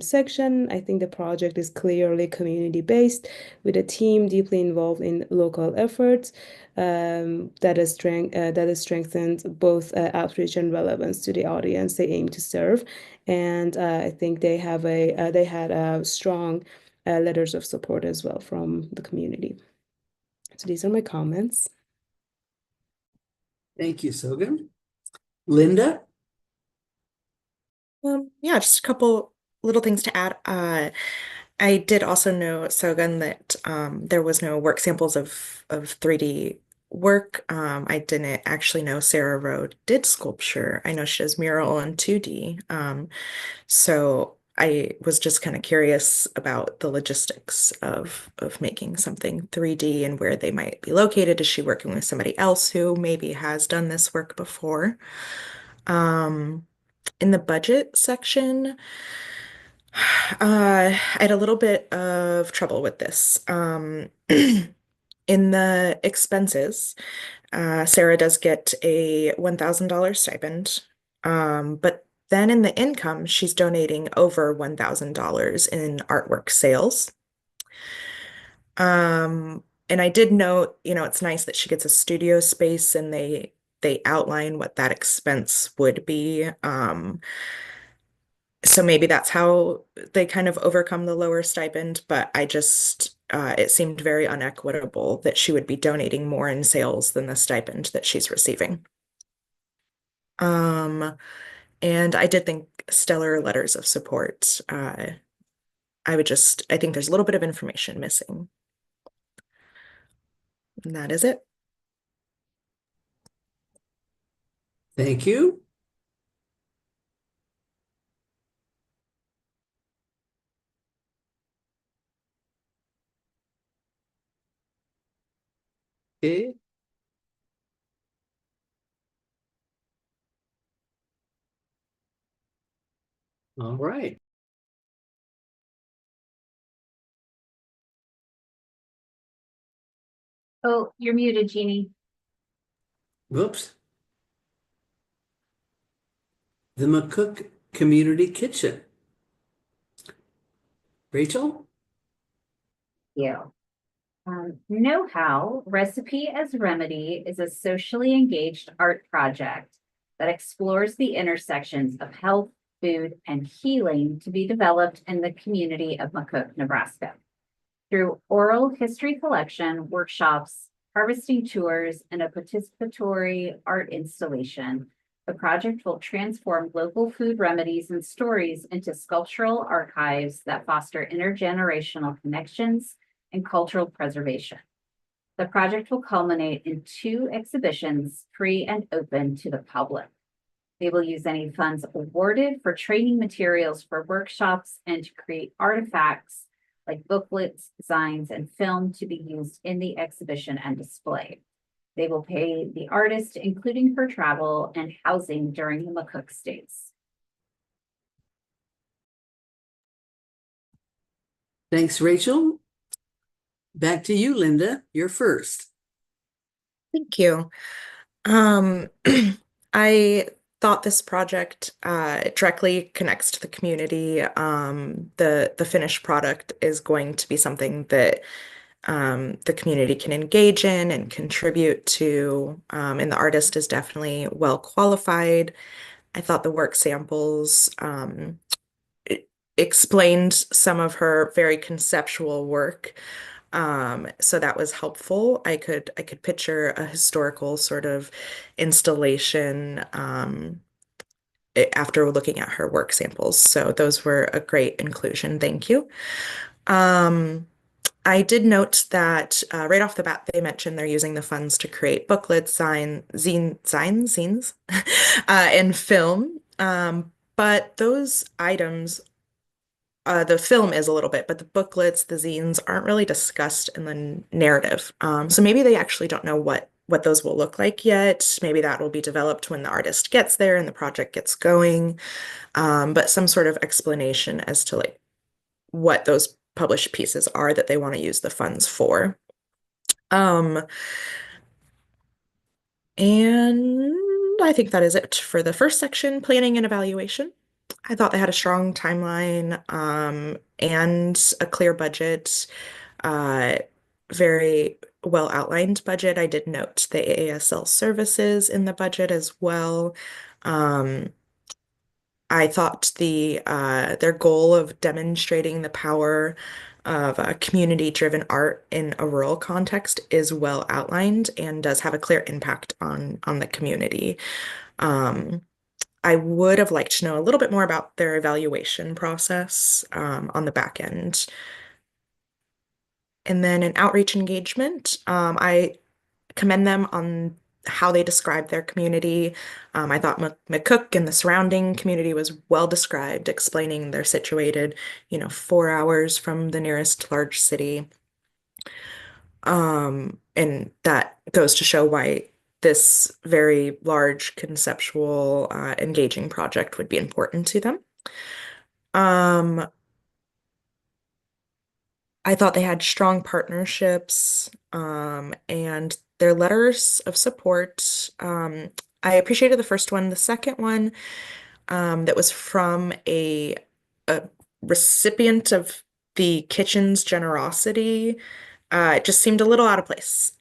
section, I think the project is clearly community-based, with a team deeply involved in local efforts that has strengthened both outreach and relevance to the audience they aim to serve. And I think they had strong letters of support as well from the community. So these are my comments. Thank you, Sogan. Linda? Yeah, just a couple little things to add. I did also know, Sogan, that there was no work samples of 3D work. I didn't actually know Sarah Rowe did sculpture. I know she does mural and 2D. So I was just kind of curious about the logistics of making something 3D and where they might be located. Is she working with somebody else who maybe has done this work before? In the budget section, I had a little bit of trouble with this. In the expenses, Sarah does get a $1,000 stipend, but then in the income, she's donating over $1,000 in artwork sales. And I did note, it's nice that she gets a studio space and they outline what that expense would be. So maybe that's how they kind of overcome the lower stipend, but it seemed very unequitable that she would be donating more in sales than the stipend that she's receiving. And I did think stellar letters of support. I think there's a little bit of information missing. And that is it. Thank you. Okay. All right. Oh, you're muted, Jeannie. Whoops. The McCook Community Kitchen. Rachel? Yeah. Know-How Recipe as Remedy is a socially engaged art project that explores the intersections of health, food, and healing to be developed in the community of McCook, Nebraska. Through oral history collection, workshops, harvesting tours, and a participatory art installation, The project will transform local food remedies and stories into sculptural archives that foster intergenerational connections and cultural preservation. The project will culminate in 2 exhibitions, free and open to the public. They will use any funds awarded for training materials for workshops and to create artifacts like booklets, signs, and film to be used in the exhibition and display. They will pay the artist, including for travel and housing during the McCook stays. Thanks, Rachel. Back to you, Linda. You're first. Thank you. I thought this project directly connects to the community. The finished product is going to be something that the community can engage in and contribute to, and the artist is definitely well qualified. I thought the work samples explained some of her very conceptual work. So that was helpful. I could picture a historical sort of installation after looking at her work samples. So those were a great inclusion. Thank you. I did note that right off the bat, they mentioned they're using the funds to create booklets, zines, and film. But those items, the film is a little bit, but the booklets, the zines aren't really discussed in the narrative. So maybe they actually don't know what those will look like yet. Maybe that will be developed when the artist gets there and the project gets going. But some sort of explanation as to like what those published pieces are that they want to use the funds for. And I think that is it for the first section, planning and evaluation. I thought they had a strong timeline and a clear budget, very well outlined budget. I did note the AASL services in the budget as well. I thought their goal of demonstrating the power of community-driven art in a rural context is well outlined and does have a clear impact on the community. I would have liked to know a little bit more about their evaluation process on the back end. And then in outreach engagement, I commend them on how they describe their community. I thought McCook and the surrounding community was well described, explaining they're situated, 4 hours from the nearest large city. And that goes to show why this very large conceptual engaging project would be important to them. I thought they had strong partnerships and their letters of support. I appreciated the first one. The second one that was from a recipient of the kitchen's generosity, it just seemed a little out of place.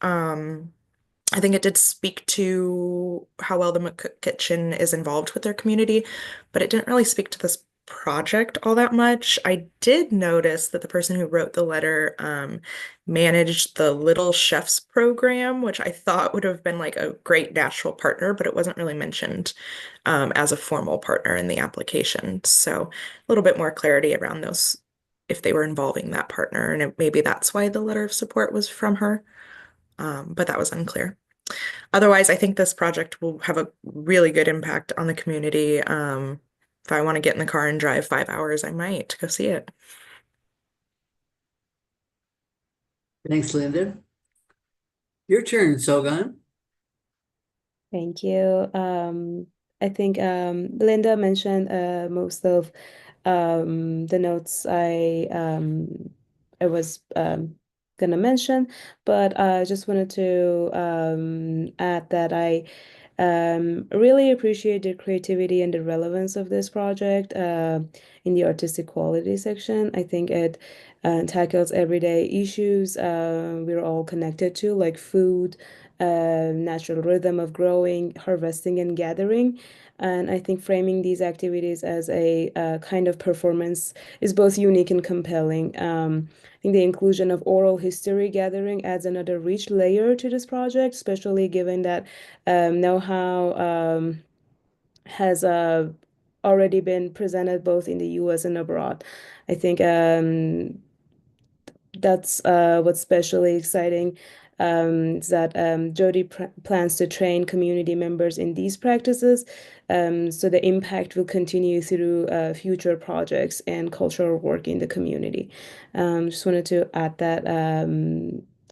I think it did speak to how well the McCook Kitchen is involved with their community, but it didn't really speak to this project all that much. I did notice that the person who wrote the letter managed the Little Chefs program, which I thought would have been like a great natural partner, but it wasn't really mentioned as a formal partner in the application. So a little bit more clarity around those if they were involving that partner, and maybe that's why the letter of support was from her, but that was unclear. Otherwise, I think this project will have a really good impact on the community. If I want to get in the car and drive 5 hours, I might to go see it. Thanks, Linda. Your turn, Sogan. Thank you. I think Linda mentioned most of the notes I was gonna mention, but I just wanted to add that I really appreciate the creativity and the relevance of this project in the artistic quality section. I think it tackles everyday issues we're all connected to, like food, natural rhythm of growing, harvesting, and gathering. And I think framing these activities as a kind of performance is both unique and compelling. I think the inclusion of oral history gathering adds another rich layer to this project, especially given that know-how has already been presented both in the US and abroad. I think that's what's especially exciting, is that Jody plans to train community members in these practices, so the impact will continue through future projects and cultural work in the community. Just wanted to add that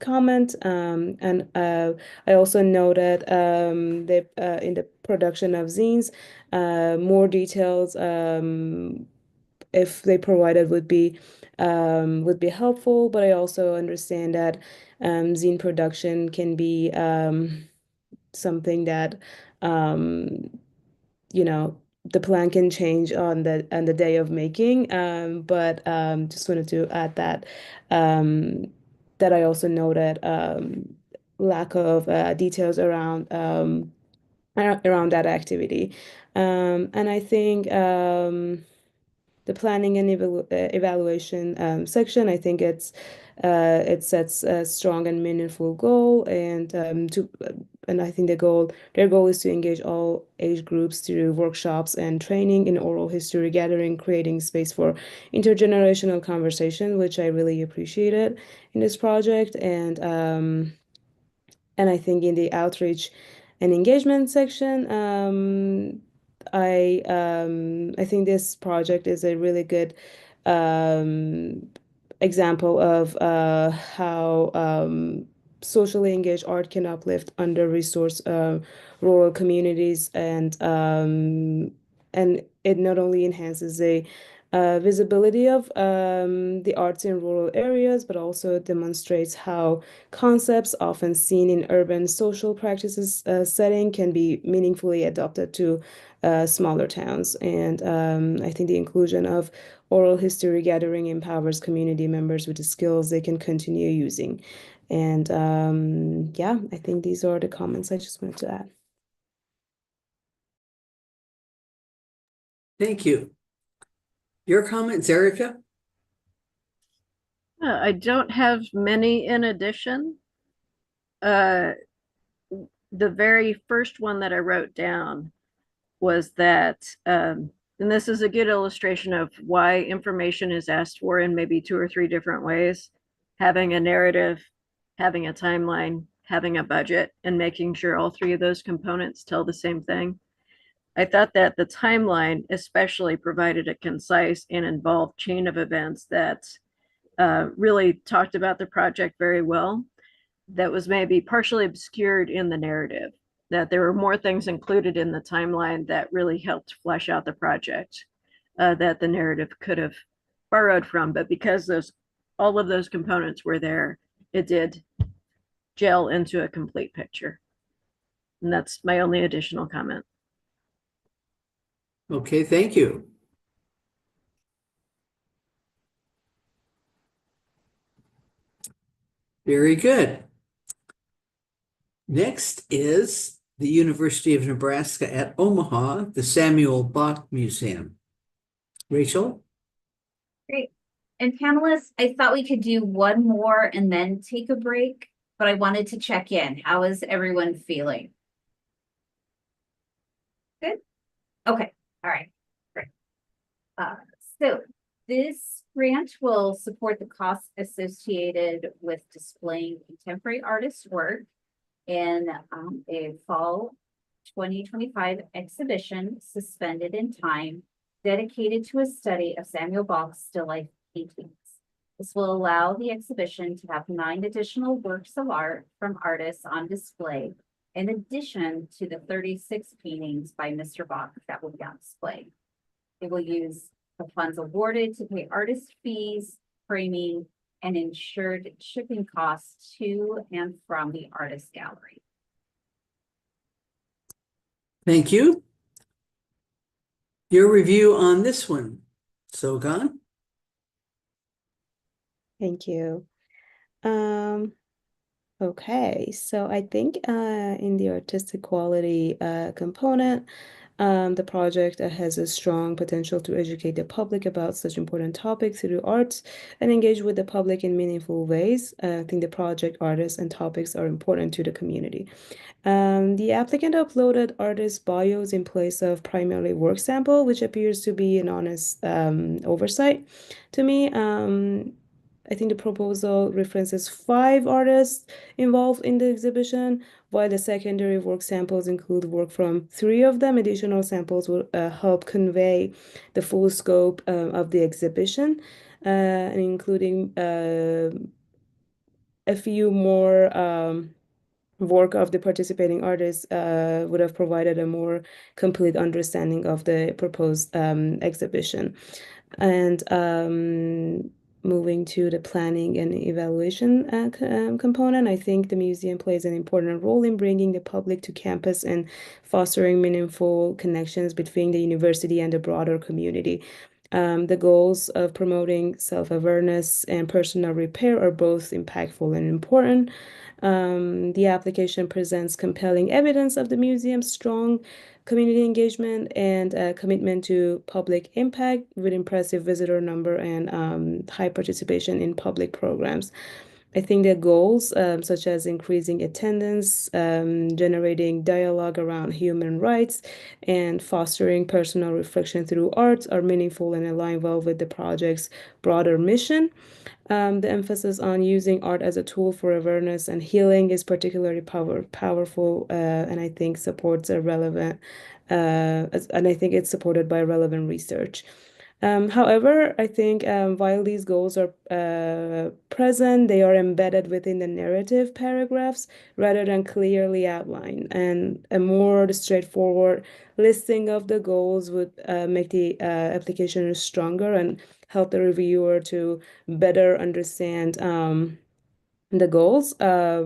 comment, and I also noted that in the production of zines, more details, if they provided, would be helpful, but I also understand that zine production can be something that um, the plan can change on the day of making. But just wanted to add that that I also noted lack of details around that activity. And I think the planning and evaluation section, I think it sets a strong and meaningful goal, and I think their goal is to engage all age groups through workshops and training in oral history gathering, creating space for intergenerational conversation, which I really appreciated in this project. And I think in the outreach and engagement section, I think this project is a really good um, example of how socially engaged art can uplift under-resourced rural communities, and it not only enhances the visibility of the arts in rural areas, but also demonstrates how concepts often seen in urban social practices setting can be meaningfully adopted to smaller towns. And I think the inclusion of oral history gathering empowers community members with the skills they can continue using. And yeah, I think these are the comments I just wanted to add. Thank you. Your comments, Erica? I don't have many in addition. The very first one that I wrote down was that, and this is a good illustration of why information is asked for in maybe 2 or 3 different ways: having a narrative, having a timeline, having a budget, and making sure all 3 of those components tell the same thing. I thought that the timeline especially provided a concise and involved chain of events that really talked about the project very well, that was maybe partially obscured in the narrative, that there were more things included in the timeline that really helped flesh out the project, that the narrative could have borrowed from. But because all of those components were there, it did gel into a complete picture. And that's my only additional comment. Okay, thank you. Very good. Next is the University of Nebraska at Omaha, the Samuel Bach Museum. Rachel? Great. And panelists, I thought we could do one more and then take a break, but I wanted to check in. How is everyone feeling? Good? Okay, all right, great. So this grant will support the costs associated with displaying contemporary artist work in a fall 2025 exhibition, Suspended in Time, dedicated to a study of Samuel Bach's still life paintings. This will allow the exhibition to have 9 additional works of art from artists on display, in addition to the 36 paintings by Mr. Bach that will be on display. It will use the funds awarded to pay artist fees, framing, and insured shipping costs to and from the artist gallery. Thank you. Your review on this one, Sogan? Thank you. Okay, so I think in the artistic quality component, The project has a strong potential to educate the public about such important topics through arts and engage with the public in meaningful ways. I think the project artists and topics are important to the community. The applicant uploaded artist bios in place of primarily work sample, which appears to be an honest oversight to me. I think the proposal references 5 artists involved in the exhibition, while the secondary work samples include work from 3 of them. Additional samples will help convey the full scope of the exhibition, and including a few more work of the participating artists would have provided a more complete understanding of the proposed exhibition. And moving to the planning and evaluation component, I think the museum plays an important role in bringing the public to campus and fostering meaningful connections between the university and the broader community. The goals of promoting self-awareness and personal repair are both impactful and important. The application presents compelling evidence of the museum's strong community engagement and commitment to public impact with impressive visitor number and high participation in public programs. I think the goals, such as increasing attendance, generating dialogue around human rights, and fostering personal reflection through arts, are meaningful and align well with the project's broader mission. The emphasis on using art as a tool for awareness and healing is particularly powerful, and I think supports a relevant, and I think it's supported by relevant research. However, I think while these goals are present, they are embedded within the narrative paragraphs rather than clearly outlined. And a more straightforward listing of the goals would make the application stronger and help the reviewer to better understand the goals. I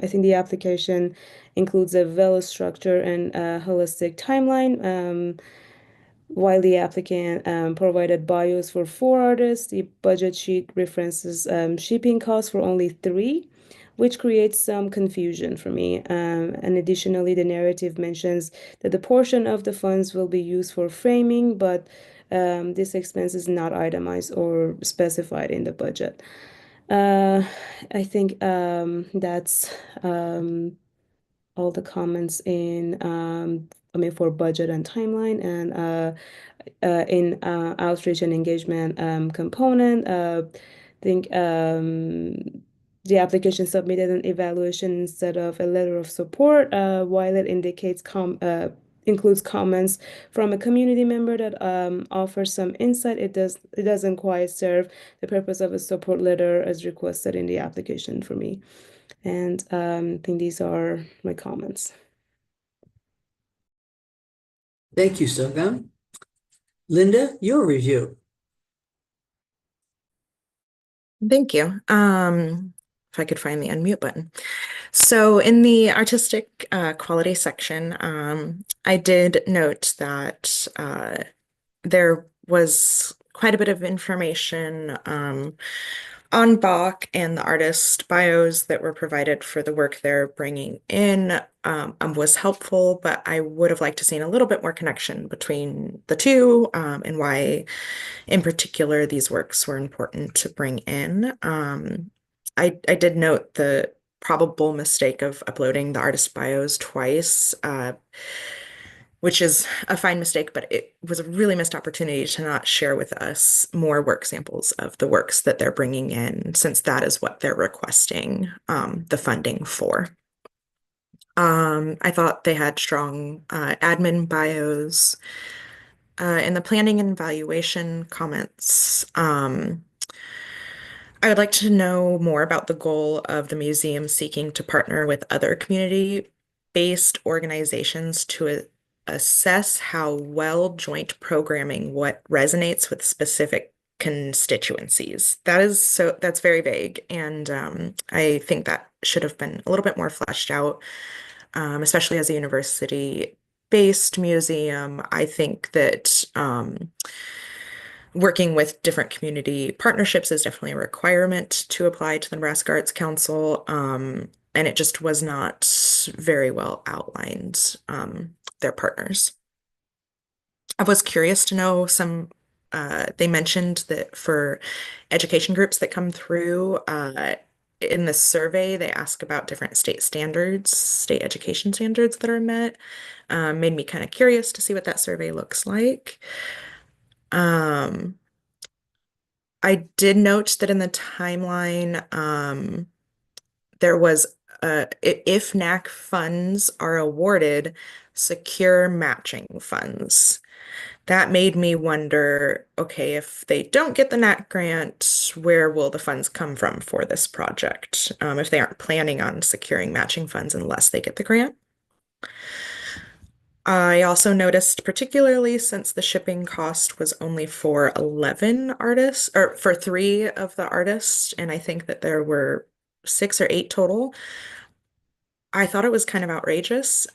think the application includes a well-structured and holistic timeline. While the applicant provided bios for 4 artists, the budget sheet references shipping costs for only 3, which creates some confusion for me. And additionally, the narrative mentions that the portion of the funds will be used for framing, but this expense is not itemized or specified in the budget. I think that's all the comments in for budget and timeline, and in outreach and engagement component. I think the application submitted an evaluation instead of a letter of support, while it includes comments from a community member that offers some insight. It doesn't quite serve the purpose of a support letter as requested in the application for me. And I think these are my comments. Thank you, Sogan. Linda, your review. Thank you. If I could find the unmute button. So in the artistic quality section, I did note that there was quite a bit of information on Bach and the artist bios that were provided for the work they're bringing in was helpful, but I would have liked to seen a little bit more connection between the two and why in particular these works were important to bring in. I did note the probable mistake of uploading the artist bios twice, which is a fine mistake, but it was a really missed opportunity to not share with us more work samples of the works that they're bringing in, since that is what they're requesting the funding for. I thought they had strong admin bios. In the planning and evaluation comments, I would like to know more about the goal of the museum seeking to partner with other community-based organizations to assess how well joint programming what resonates with specific constituencies. That's very vague, and I think that should have been a little bit more fleshed out, especially as a university-based museum. I think that working with different community partnerships is definitely a requirement to apply to the Nebraska Arts Council, and it just was not very well outlined, their partners. I was curious to know they mentioned that for education groups that come through, in the survey, they ask about different state standards, state education standards that are met. Made me kind of curious to see what that survey looks like. Um, I did note that in the timeline, there was if NAC funds are awarded, secure matching funds. That made me wonder, okay, if they don't get the NAC grant, where will the funds come from for this project? If they aren't planning on securing matching funds unless they get the grant. I also noticed, particularly since the shipping cost was only for 11 artists, or for 3 of the artists, and I think that there were 6 or 8 total. I thought it was kind of outrageous,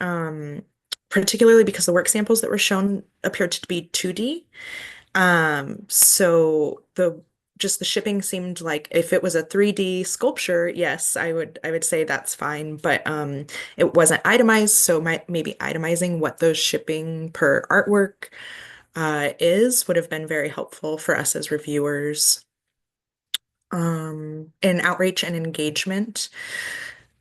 particularly because the work samples that were shown appeared to be 2D. So the shipping seemed like if it was a 3D sculpture, yes, I would say that's fine, but it wasn't itemized, so maybe itemizing what those shipping per artwork would have been very helpful for us as reviewers. In outreach and engagement,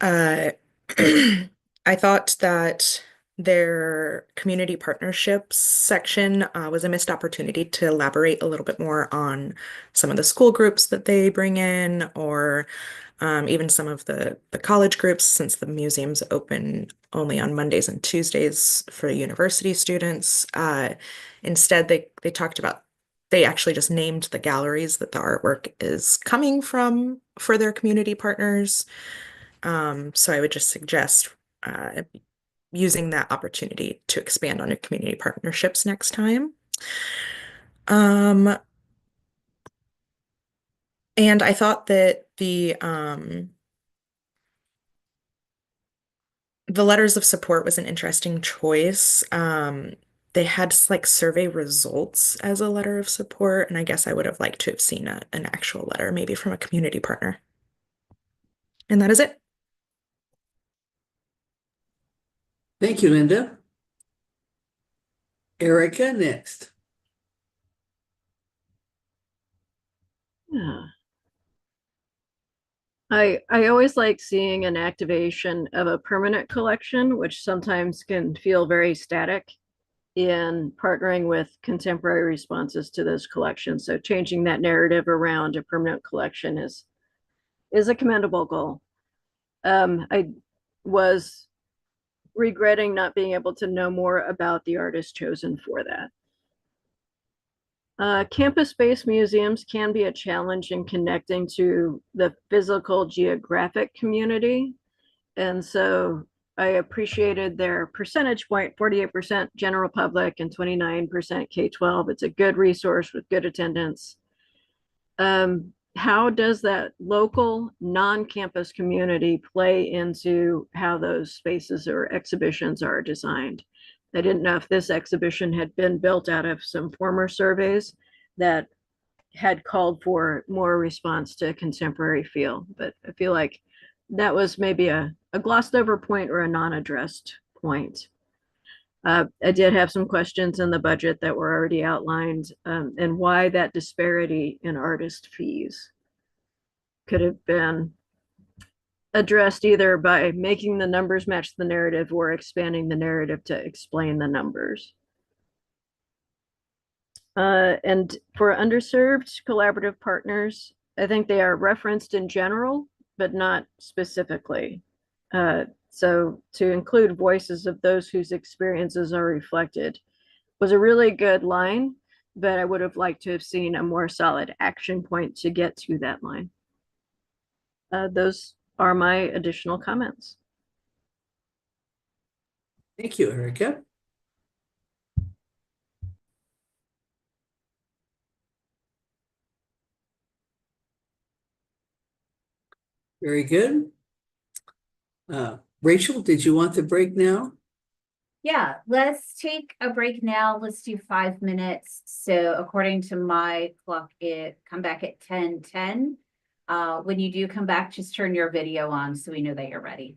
uh, I thought that their community partnerships section was a missed opportunity to elaborate a little bit more on some of the school groups that they bring in, or even some of the college groups, since the museum's open only on Mondays and Tuesdays for university students. Instead, they talked about, they actually just named the galleries that the artwork is coming from for their community partners. So I would just suggest using that opportunity to expand on your community partnerships next time. And I thought that the letters of support was an interesting choice. They had like survey results as a letter of support, and I guess I would have liked to have seen an actual letter, maybe from a community partner. And that is it. Thank you, Linda. Erica, next. Yeah. I always like seeing an activation of a permanent collection, which sometimes can feel very static in partnering with contemporary responses to those collections. So changing that narrative around a permanent collection is a commendable goal. I was regretting not being able to know more about the artist chosen for that. Campus-based museums can be a challenge in connecting to the physical geographic community. And so I appreciated their percentage point, 48% general public and 29% K-12. It's a good resource with good attendance. How does that local non-campus community play into how those spaces or exhibitions are designed? I didn't know if this exhibition had been built out of some former surveys that had called for more response to contemporary feel, but I feel like that was maybe a glossed over point or a non-addressed point. I did have some questions in the budget that were already outlined, and why that disparity in artist fees could have been addressed either by making the numbers match the narrative or expanding the narrative to explain the numbers. And for underserved collaborative partners, I think they are referenced in general, but not specifically. So to include voices of those whose experiences are reflected was a really good line, but I would have liked to have seen a more solid action point to get to that line. Those are my additional comments. Thank you, Erica. Very good. Rachel, did you want the break now? Yeah, let's take a break now. Let's do 5 minutes. So according to my clock, come back at 10:10. When you do come back, just turn your video on so we know that you're ready.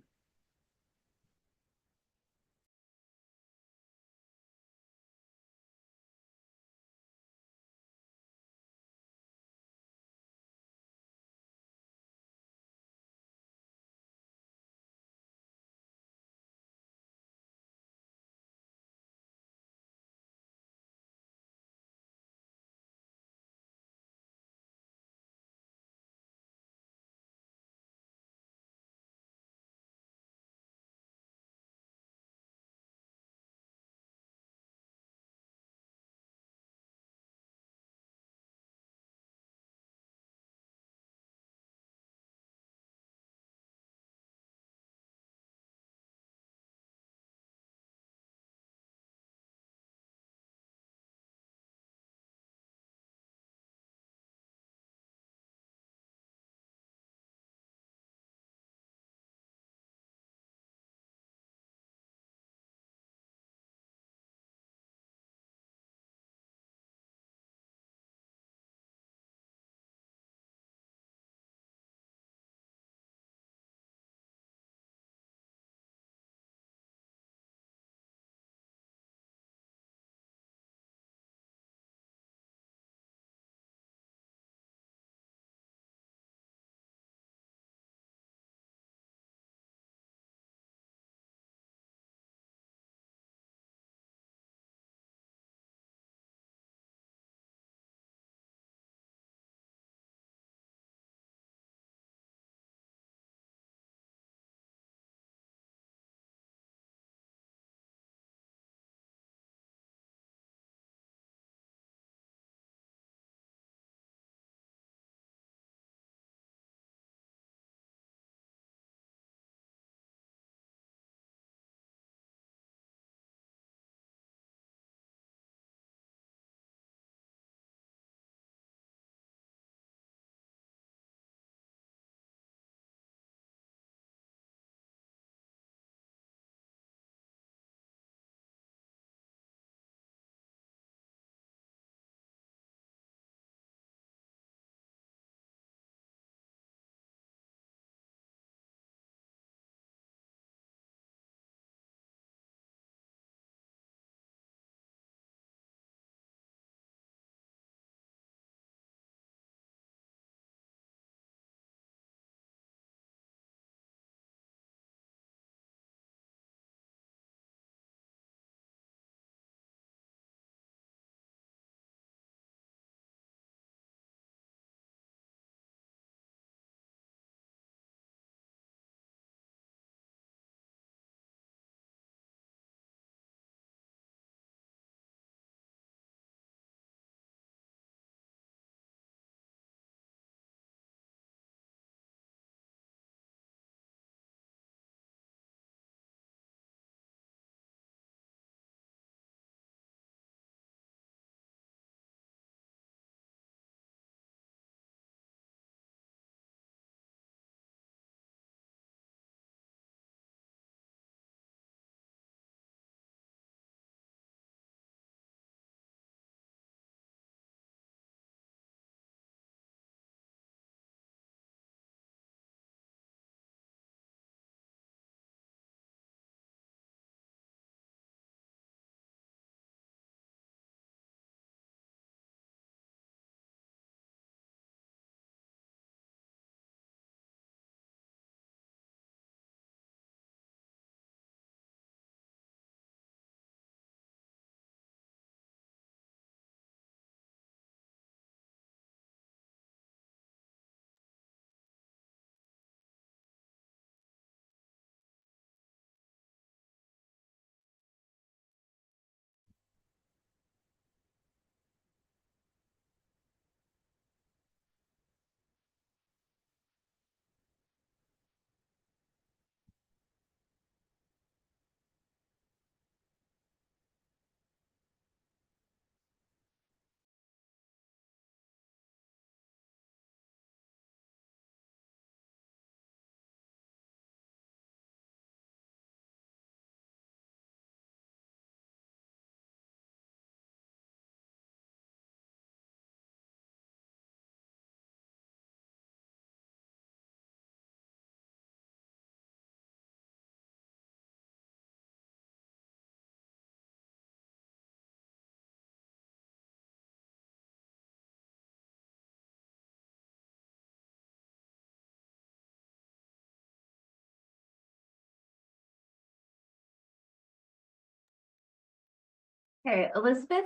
Okay, Elizabeth,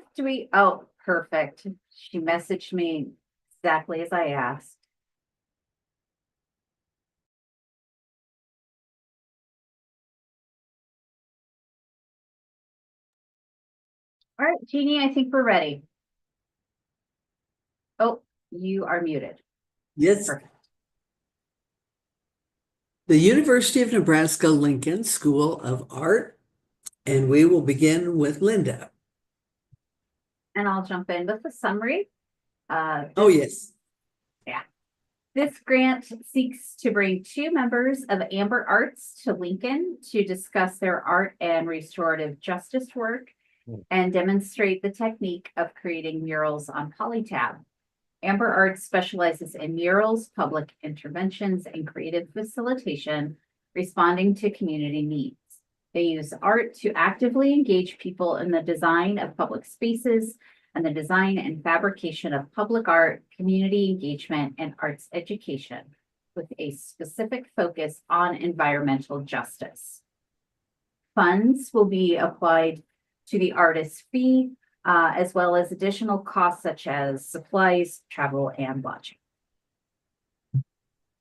oh, perfect. She messaged me exactly as I asked. All right, Jeannie, I think we're ready. Oh, you are muted. Yes. Perfect. The University of Nebraska-Lincoln School of Art, and we will begin with Linda. And I'll jump in with the summary. Oh, yes. This grant seeks to bring 2 members of Amber Arts to Lincoln to discuss their art and restorative justice work and demonstrate the technique of creating murals on Polytab. Amber Arts specializes in murals, public interventions, and creative facilitation, responding to community needs. They use art to actively engage people in the design of public spaces and the design and fabrication of public art, community engagement, and arts education, with a specific focus on environmental justice. Funds will be applied to the artist's fee, as well as additional costs such as supplies, travel, and lodging.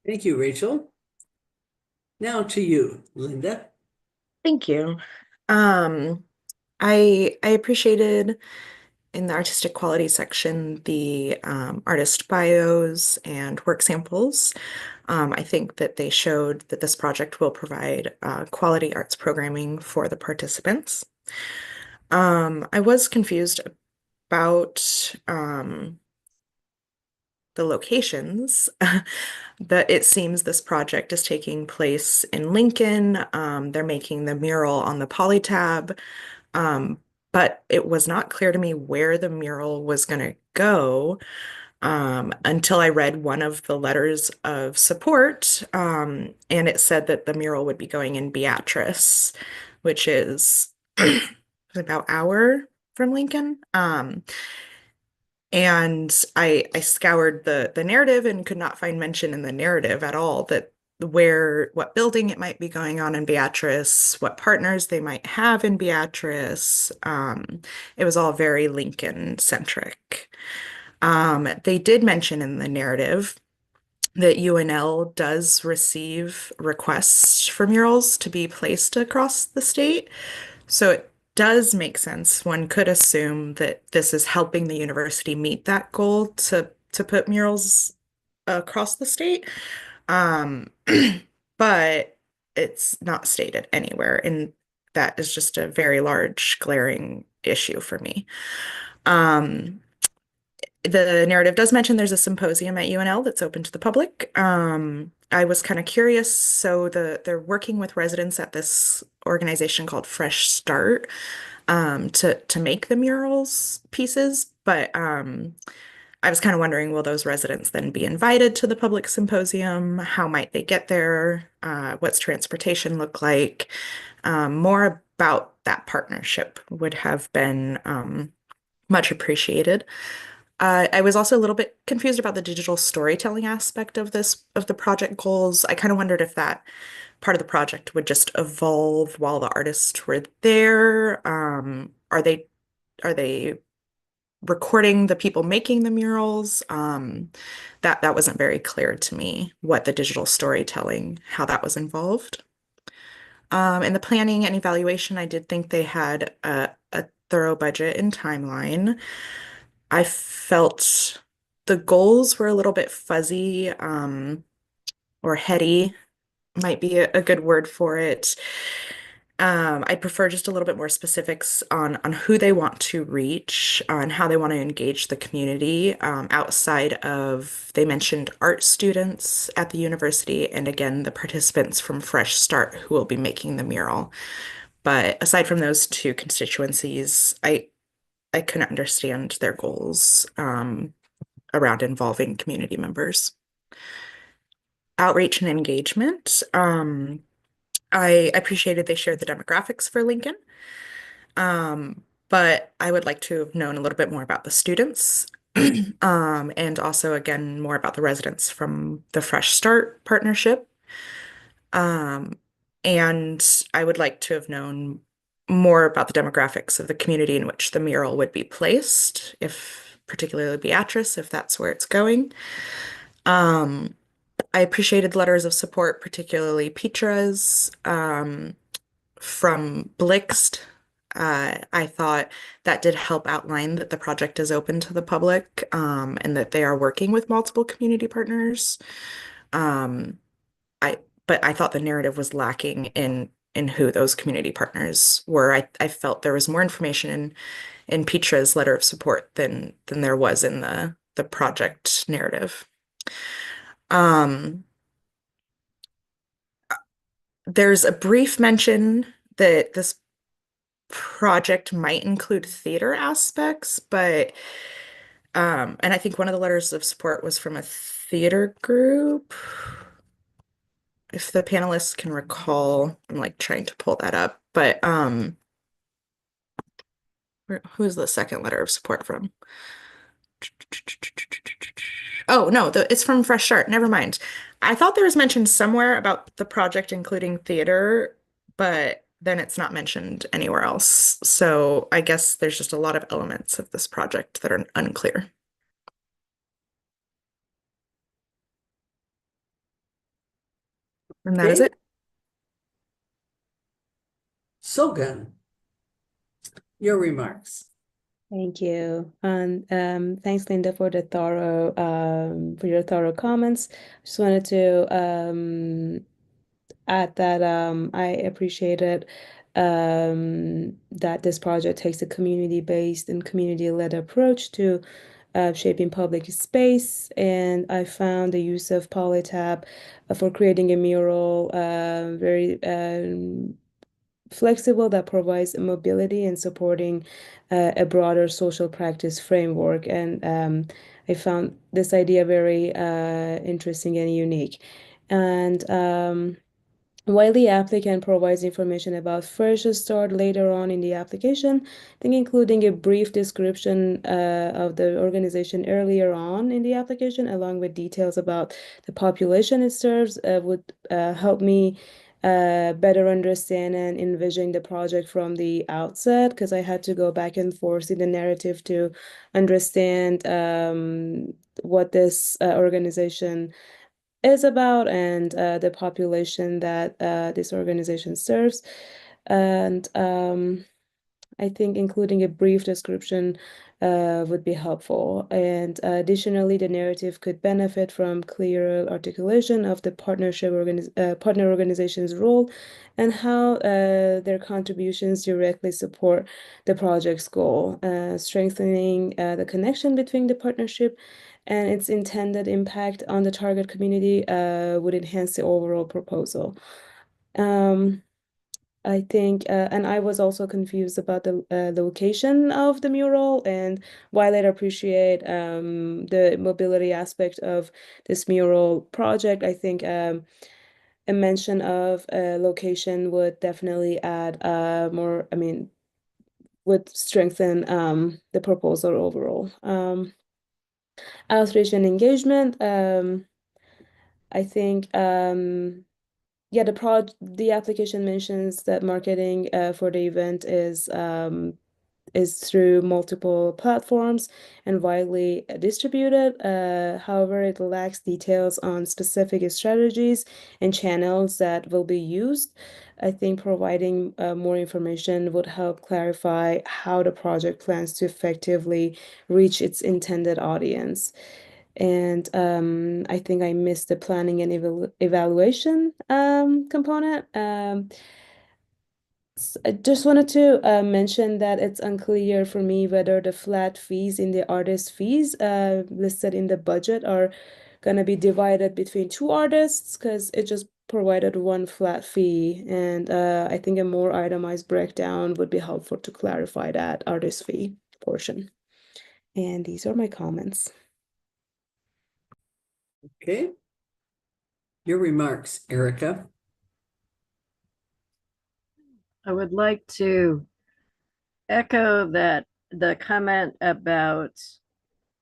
Thank you, Rachel. Now to you, Linda. Thank you. I appreciated in the artistic quality section the artist bios and work samples. I think that they showed that this project will provide quality arts programming for the participants. I was confused about the locations. But it seems this project is taking place in Lincoln. They're making the mural on the Polytab. But it was not clear to me where the mural was going to go until I read one of the letters of support. And it said that the mural would be going in Beatrice, which is about an hour from Lincoln. And I scoured the narrative and could not find mention in the narrative at all that what building it might be going on in Beatrice, what partners they might have in Beatrice. It was all very Lincoln centric. They did mention in the narrative that UNL does receive requests for murals to be placed across the state. So it does make sense. One could assume that this is helping the university meet that goal to put murals across the state. But it's not stated anywhere, and that is just a very large, glaring issue for me. The narrative does mention there's a symposium at UNL that's open to the public. I was kind of curious. So they're working with residents at this organization called Fresh Start to make the murals pieces. But I was kind of wondering, will those residents then be invited to the public symposium? How might they get there? What's transportation look like? More about that partnership would have been much appreciated. I was also a little bit confused about the digital storytelling aspect of the project goals. I kind of wondered if that part of the project would just evolve while the artists were there. Are they recording the people making the murals? That wasn't very clear to me what the digital storytelling, how that was involved. In the planning and evaluation, I did think they had a thorough budget and timeline. I felt the goals were a little bit fuzzy, or heady might be a good word for it. I prefer just a little bit more specifics on who they want to reach, on how they want to engage the community, outside of, they mentioned art students at the university, and again, the participants from Fresh Start who will be making the mural. But aside from those two constituencies, I couldn't understand their goals around involving community members. Outreach and engagement. I appreciated they shared the demographics for Lincoln, but I would like to have known a little bit more about the students, and also, again, more about the residents from the Fresh Start partnership. And I would like to have known more about the demographics of the community in which the mural would be placed, if particularly Beatrice, if that's where it's going. I appreciated letters of support, particularly Petra's, from Blixt. I thought that did help outline that the project is open to the public, and that they are working with multiple community partners. Um, but I thought the narrative was lacking in who those community partners were. I felt there was more information in Petra's letter of support than there was in the project narrative. Um, there's a brief mention that this project might include theater aspects, but and I think one of the letters of support was from a theater group. If the panelists can recall, I'm like trying to pull that up, but who's the second letter of support from? Oh no, it's from Fresh Start. Never mind. I thought there was mention somewhere about the project including theater, but then it's not mentioned anywhere else. So I guess there's just a lot of elements of this project that are unclear. And that is Okay. it. Sogan, your remarks. Thank you. And thanks, Linda, for the for your thorough comments. Just wanted to add that I appreciated that this project takes a community-based and community-led approach to shaping public space. And I found the use of Polytap for creating a mural very flexible, that provides mobility and supporting a broader social practice framework. And I found this idea very interesting and unique. And while the applicant provides information about first start later on in the application, I think including a brief description of the organization earlier on in the application, along with details about the population it serves, would help me better understand and envision the project from the outset, because I had to go back and forth in the narrative to understand what this organization is about, and the population that this organization serves. And I think including a brief description would be helpful. And additionally, the narrative could benefit from clearer articulation of the partner organization's role and how their contributions directly support the project's goal, strengthening the connection between the partnership and its intended impact on the target community would enhance the overall proposal. I think, and I was also confused about the location of the mural. And while I appreciate the mobility aspect of this mural project, I think a mention of a location would definitely add more, I mean, would strengthen the proposal overall. Outreach and engagement, I think yeah, the application mentions that marketing for the event is through multiple platforms and widely distributed. However, it lacks details on specific strategies and channels that will be used. I think providing more information would help clarify how the project plans to effectively reach its intended audience. And I think I missed the planning and evaluation component. I just wanted to mention that it's unclear for me whether the flat fees in the artist fees listed in the budget are gonna be divided between two artists, because it just provided one flat fee. And I think a more itemized breakdown would be helpful to clarify that artist fee portion. And these are my comments. Okay. Your remarks, Erica. I would like to echo that the comment about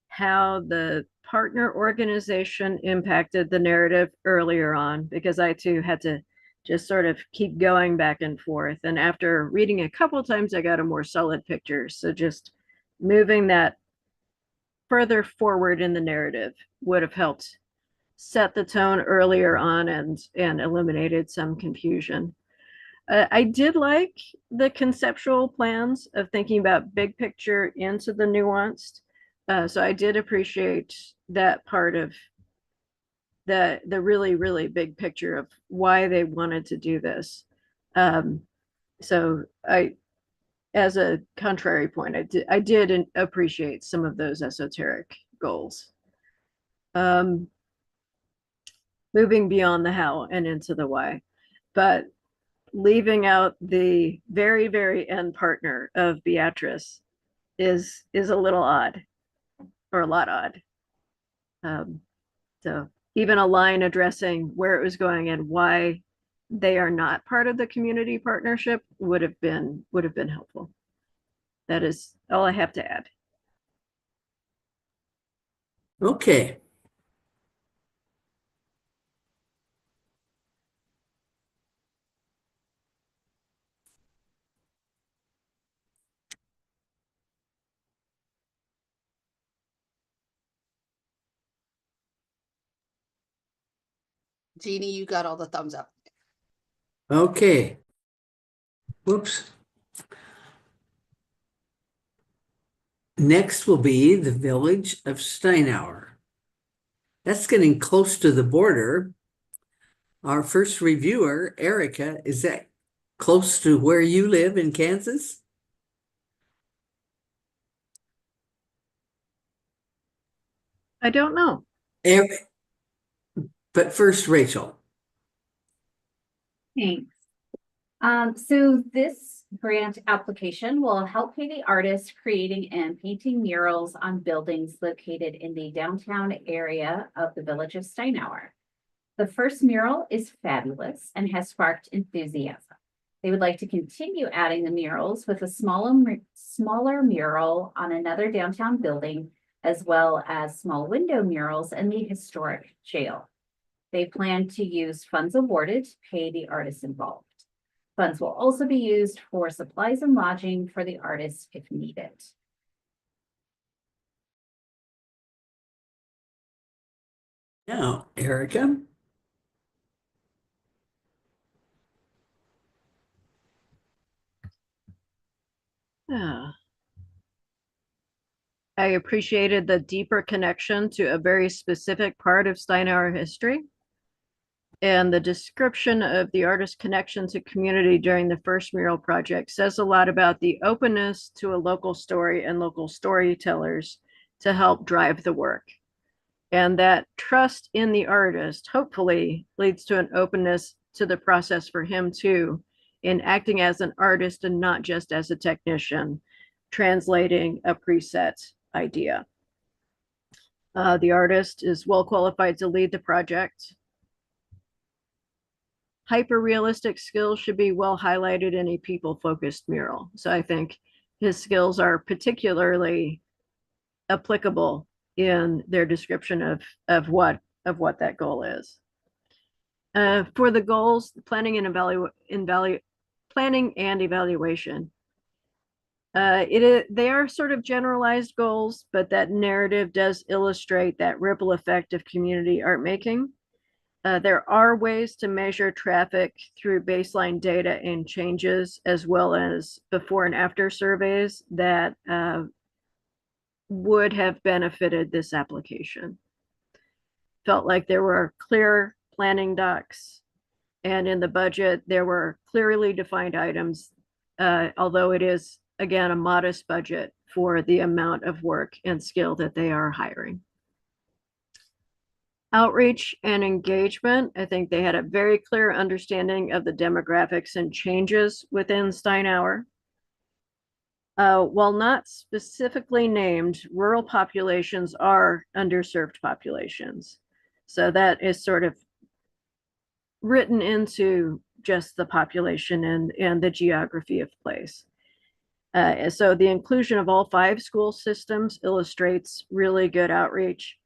how the partner organization impacted the narrative earlier on, because I too had to just sort of keep going back and forth. And after reading a couple of times, I got a more solid picture. So just moving that further forward in the narrative would have helped set the tone earlier on and eliminated some confusion. I did like the conceptual plans of thinking about big picture into the nuanced. So I did appreciate that part of the really, really big picture of why they wanted to do this. So as a contrary point, I did appreciate some of those esoteric goals. Moving beyond the how and into the why, but leaving out the very, very end partner of Beatrice is a little odd, or a lot odd. So even a line addressing where it was going and why they are not part of the community partnership would have been helpful. That is all I have to add. Okay. Jeannie, you got all the thumbs up. Okay. Whoops. Next will be the village of Steinauer. That's getting close to the border. Our first reviewer, Erica, is that close to where you live in Kansas? I don't know. But first, Rachel. Thanks. So this grant application will help pay the artists creating and painting murals on buildings located in the downtown area of the village of Steinauer. The first mural is fabulous and has sparked enthusiasm. They would like to continue adding the murals with a smaller mural on another downtown building, as well as small window murals in the historic jail. They plan to use funds awarded to pay the artists involved. Funds will also be used for supplies and lodging for the artists if needed. Now, Erica. Yeah. I appreciated the deeper connection to a very specific part of Steinauer history. And the description of the artist's connection to community during the first mural project says a lot about the openness to a local story and local storytellers to help drive the work. And that trust in the artist hopefully leads to an openness to the process for him too, in acting as an artist and not just as a technician, translating a preset idea. The artist is well qualified to lead the project. Hyper-realistic skills should be well highlighted in a people-focused mural. So I think his skills are particularly applicable in their description of what that goal is. For the goals, planning and evaluation. They are sort of generalized goals, but that narrative does illustrate that ripple effect of community art making. There are ways to measure traffic through baseline data and changes, as well as before and after surveys that would have benefited this application. Felt like there were clear planning docs, and in the budget, there were clearly defined items, although it is, again, a modest budget for the amount of work and skill that they are hiring. Outreach and engagement, I think they had a very clear understanding of the demographics and changes within Steinauer. While not specifically named, rural populations are underserved populations. So that is sort of written into just the population and the geography of place. So the inclusion of all 5 school systems illustrates really good outreach.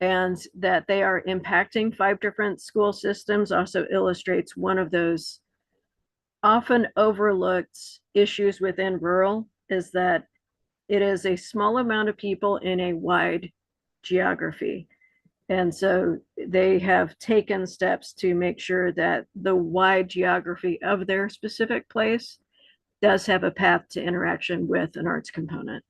and that they are impacting 5 different school systems also illustrates one of those often overlooked issues within rural, is that it is a small amount of people in a wide geography. And so they have taken steps to make sure that the wide geography of their specific place does have a path to interaction with an arts component.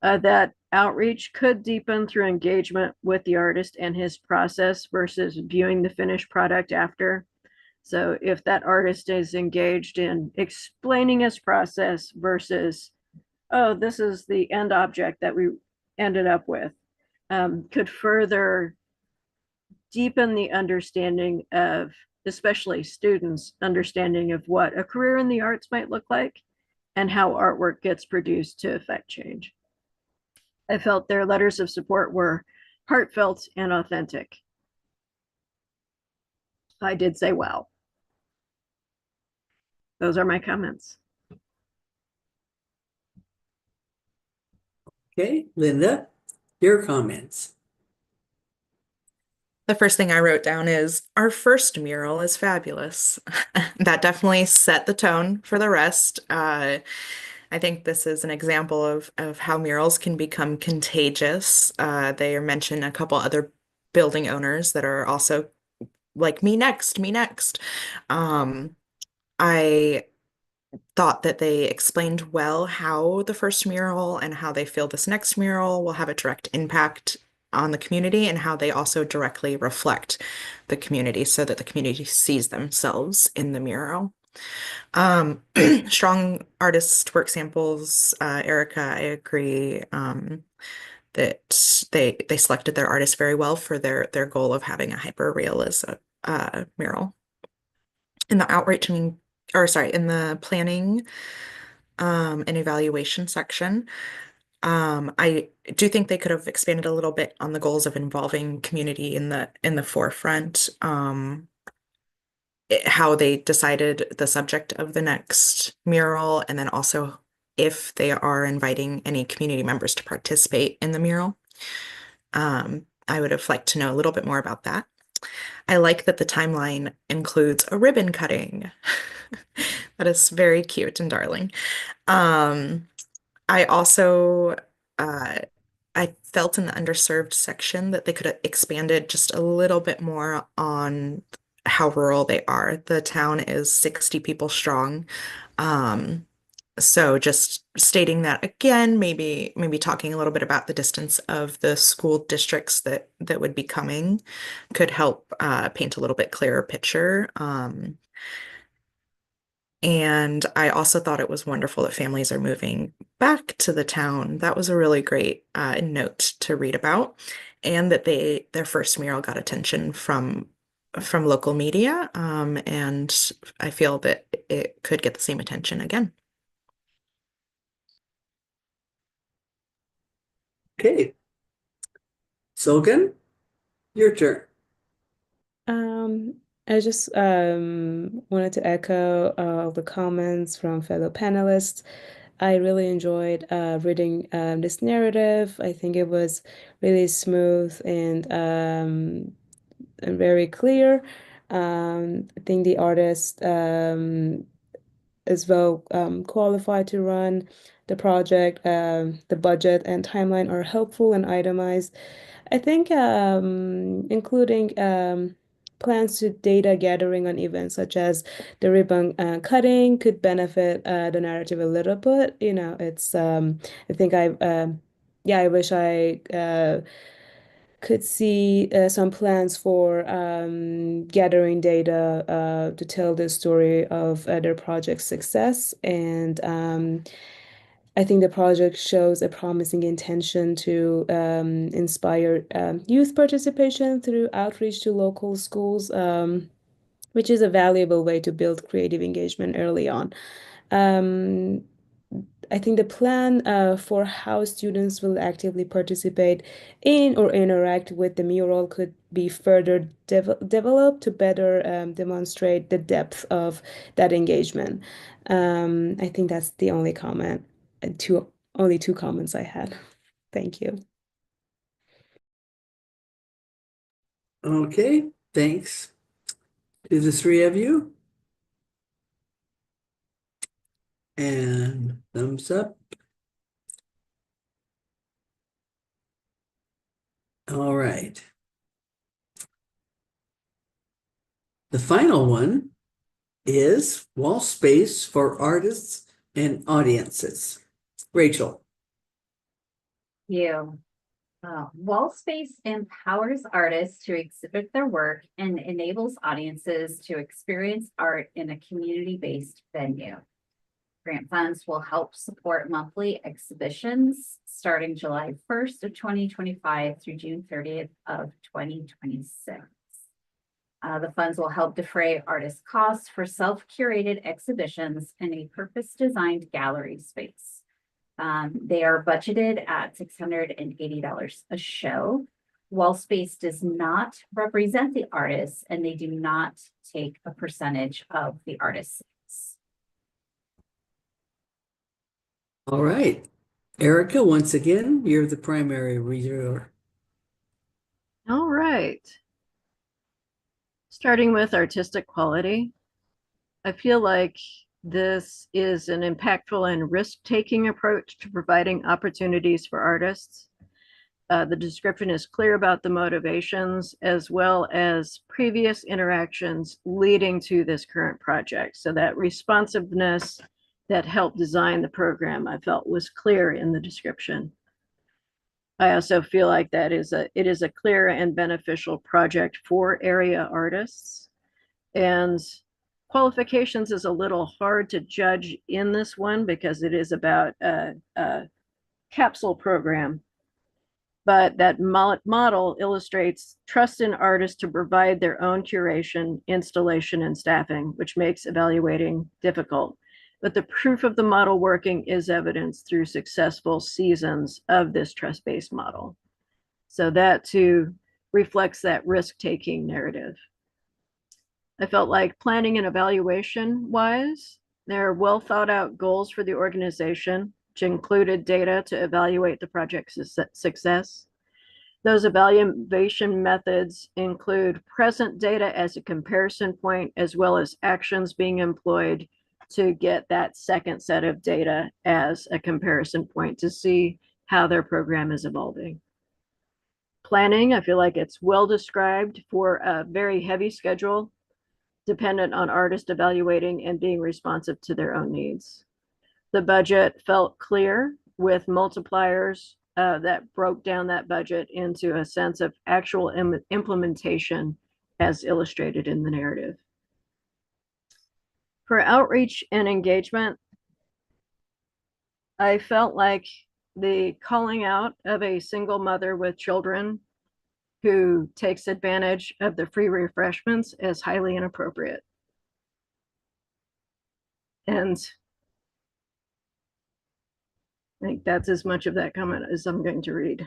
That outreach could deepen through engagement with the artist and his process versus viewing the finished product after. So if that artist is engaged in explaining his process versus, oh, this is the end object that we ended up with, could further deepen the understanding of, especially students' understanding of what a career in the arts might look like and how artwork gets produced to affect change. I felt their letters of support were heartfelt and authentic. I did say, wow. Those are my comments. Okay, Linda, your comments. The first thing I wrote down is our first mural is fabulous. That definitely set the tone for the rest. I think this is an example of how murals can become contagious. They mention a couple other building owners that are also like, me next, me next. I thought that they explained well how the first mural and how they feel this next mural will have a direct impact on the community, and how they also directly reflect the community so that the community sees themselves in the mural. Strong artist work samples. Erica, I agree that they selected their artists very well for their goal of having a hyper realism mural. In the outreach in the planning and evaluation section, I do think they could have expanded a little bit on the goals of involving community in the forefront. How they decided the subject of the next mural, and then also if they are inviting any community members to participate in the mural. I would have liked to know a little bit more about that. I like that the timeline includes a ribbon cutting. That is very cute and darling. I also I felt in the underserved section that they could have expanded just a little bit more on how rural they are. The town is 60 people strong. So just stating that again, maybe talking a little bit about the distance of the school districts that would be coming could help paint a little bit clearer picture. And I also thought it was wonderful that families are moving back to the town. That was a really great note to read about, and that their first mural got attention from local media. And I feel that it could get the same attention again. Okay. Sogan, your turn. I just wanted to echo the comments from fellow panelists. I really enjoyed reading this narrative. I think it was really smooth and very clear. I think the artist is well qualified to run the project. The budget and timeline are helpful and itemized. I think including plans to data gathering on events such as the ribbon cutting could benefit the narrative a little bit. You know, it's I think yeah, I wish I could see some plans for gathering data to tell the story of their project's success. And I think the project shows a promising intention to inspire youth participation through outreach to local schools, which is a valuable way to build creative engagement early on. Um, I think the plan for how students will actively participate in or interact with the mural could be further developed to better demonstrate the depth of that engagement. I think that's the only comment, only two comments I had. Thank you. Okay, thanks to the three of you. And thumbs up. All right. The final one is wall space for artists and audiences. Rachel. You. Wall space empowers artists to exhibit their work and enables audiences to experience art in a community-based venue. Grant funds will help support monthly exhibitions starting July 1st of 2025 through June 30th of 2026. The funds will help defray artist costs for self-curated exhibitions in a purpose-designed gallery space. They are budgeted at $680 a show. Wall space does not represent the artists, and they do not take a percentage of the artist's sales. All right. Erica, once again, you're the primary reviewer. All right. Starting with artistic quality, I feel like this is an impactful and risk-taking approach to providing opportunities for artists. The description is clear about the motivations as well as previous interactions leading to this current project. So that responsiveness that helped design the program, I felt was clear in the description. I also feel like it is a clear and beneficial project for area artists. And qualifications is a little hard to judge in this one because it is about a capsule program. But that model illustrates trust in artists to provide their own curation, installation, and staffing, which makes evaluating difficult. But the proof of the model working is evidenced through successful seasons of this trust-based model. So that too reflects that risk-taking narrative. I felt like planning and evaluation wise, there are well thought out goals for the organization, which included data to evaluate the project's success. Those evaluation methods include present data as a comparison point, as well as actions being employed to get that second set of data as a comparison point to see how their program is evolving. Planning, I feel like it's well described for a very heavy schedule, dependent on artists evaluating and being responsive to their own needs. The budget felt clear with multipliers that broke down that budget into a sense of actual implementation as illustrated in the narrative. For outreach and engagement, I felt like the calling out of a single mother with children who takes advantage of the free refreshments is highly inappropriate. And I think that's as much of that comment as I'm going to read.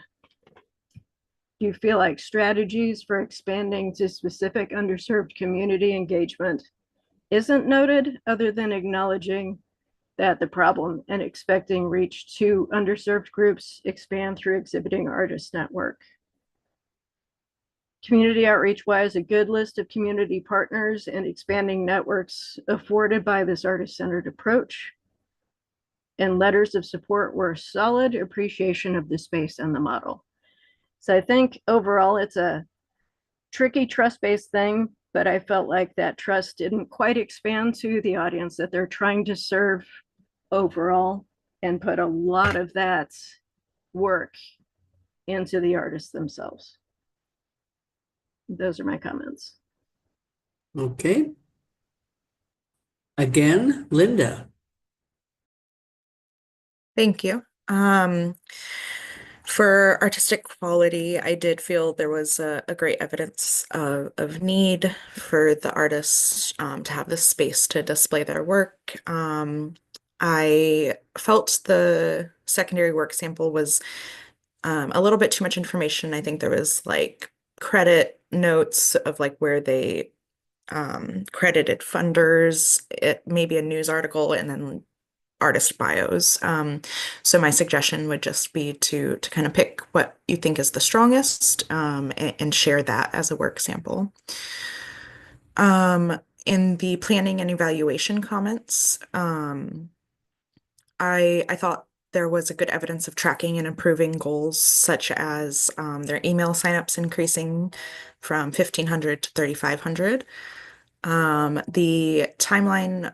Do you feel like strategies for expanding to specific underserved community engagement isn't noted other than acknowledging that the problem and expecting reach to underserved groups expand through exhibiting artist network? Community outreach wise, a good list of community partners and expanding networks afforded by this artist-centered approach. And letters of support were a solid appreciation of the space and the model. So I think overall it's a tricky trust-based thing, but I felt like that trust didn't quite expand to the audience that they're trying to serve overall and put a lot of that work into the artists themselves. Those are my comments. Okay. Again, Linda. Thank you. For artistic quality, I did feel there was a great evidence of need for the artists to have the space to display their work. I felt the secondary work sample was a little bit too much information. I think there was like credit notes of like where they credited funders, maybe a news article, and then artist bios. So my suggestion would just be to kind of pick what you think is the strongest, and share that as a work sample. In the planning and evaluation comments, I thought there was a good evidence of tracking and improving goals, such as their email signups increasing from 1,500 to 3,500. The timeline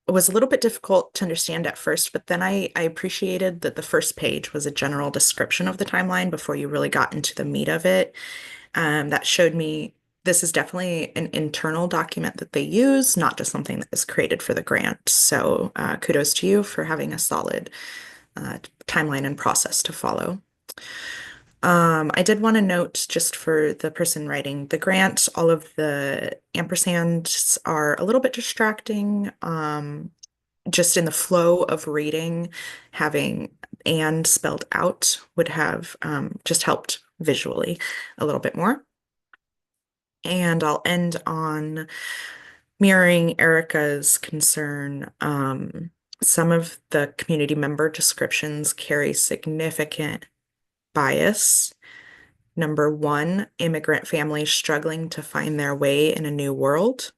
was a little bit difficult to understand at first, but then I appreciated that the first page was a general description of the timeline before you really got into the meat of it. That showed me this is definitely an internal document that they use, not just something that was created for the grant. So kudos to you for having a solid timeline and process to follow. I did want to note, just for the person writing the grant, all of the ampersands are a little bit distracting. Just in the flow of reading, having "and" spelled out would have just helped visually a little bit more. And I'll end on mirroring Erica's concern. Some of the community member descriptions carry significant bias. Number one, immigrant families struggling to find their way in a new world.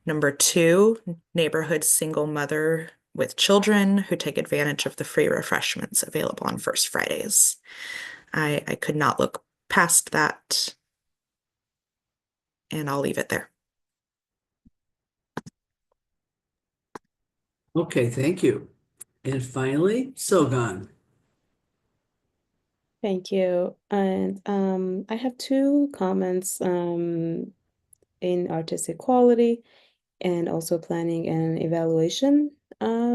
Number two, neighborhood single mother with children who take advantage of the free refreshments available on First Fridays. I could not look past that, and I'll leave it there. Okay, thank you. And finally, Sogan. Thank you. And I have two comments in artistic quality and also planning and evaluation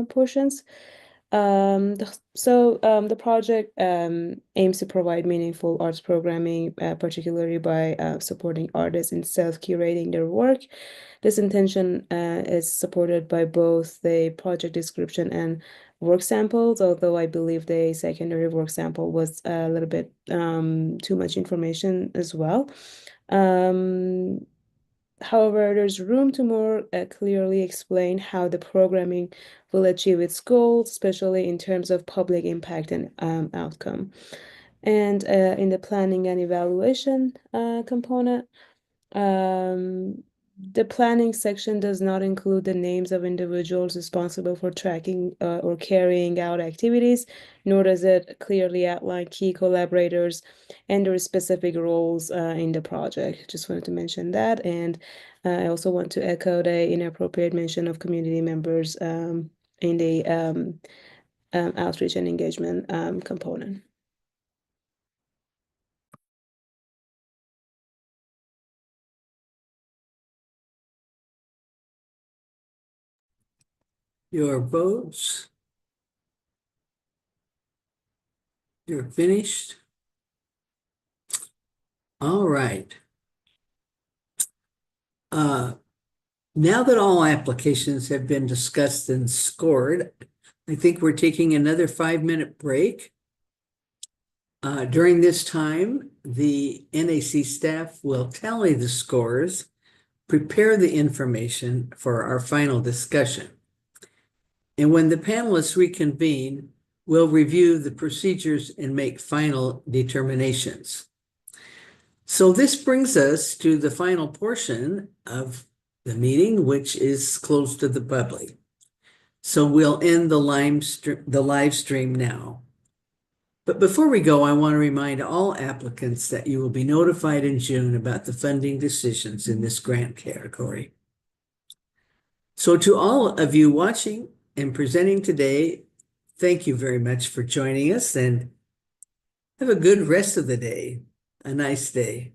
portions. The project aims to provide meaningful arts programming, particularly by supporting artists in self-curating their work. This intention is supported by both the project description and work samples, although I believe the secondary work sample was a little bit too much information as well. However, there's room to more clearly explain how the programming will achieve its goals, especially in terms of public impact and outcome. And in the planning and evaluation component, the planning section does not include the names of individuals responsible for tracking or carrying out activities, nor does it clearly outline key collaborators and their specific roles in the project. Just wanted to mention that. And I also want to echo the inappropriate mention of community members in the outreach and engagement component. Your votes. You're finished. All right. Now that all applications have been discussed and scored, I think we're taking another 5-minute break. During this time, the NAC staff will tally the scores, prepare the information for our final discussion. And when the panelists reconvene, we'll review the procedures and make final determinations. So this brings us to the final portion of the meeting, which is closed to the public. So we'll end the live stream now. But before we go, I want to remind all applicants that you will be notified in June about the funding decisions in this grant category. So to all of you watching and presenting today, thank you very much for joining us, and have a good rest of the day. A nice day.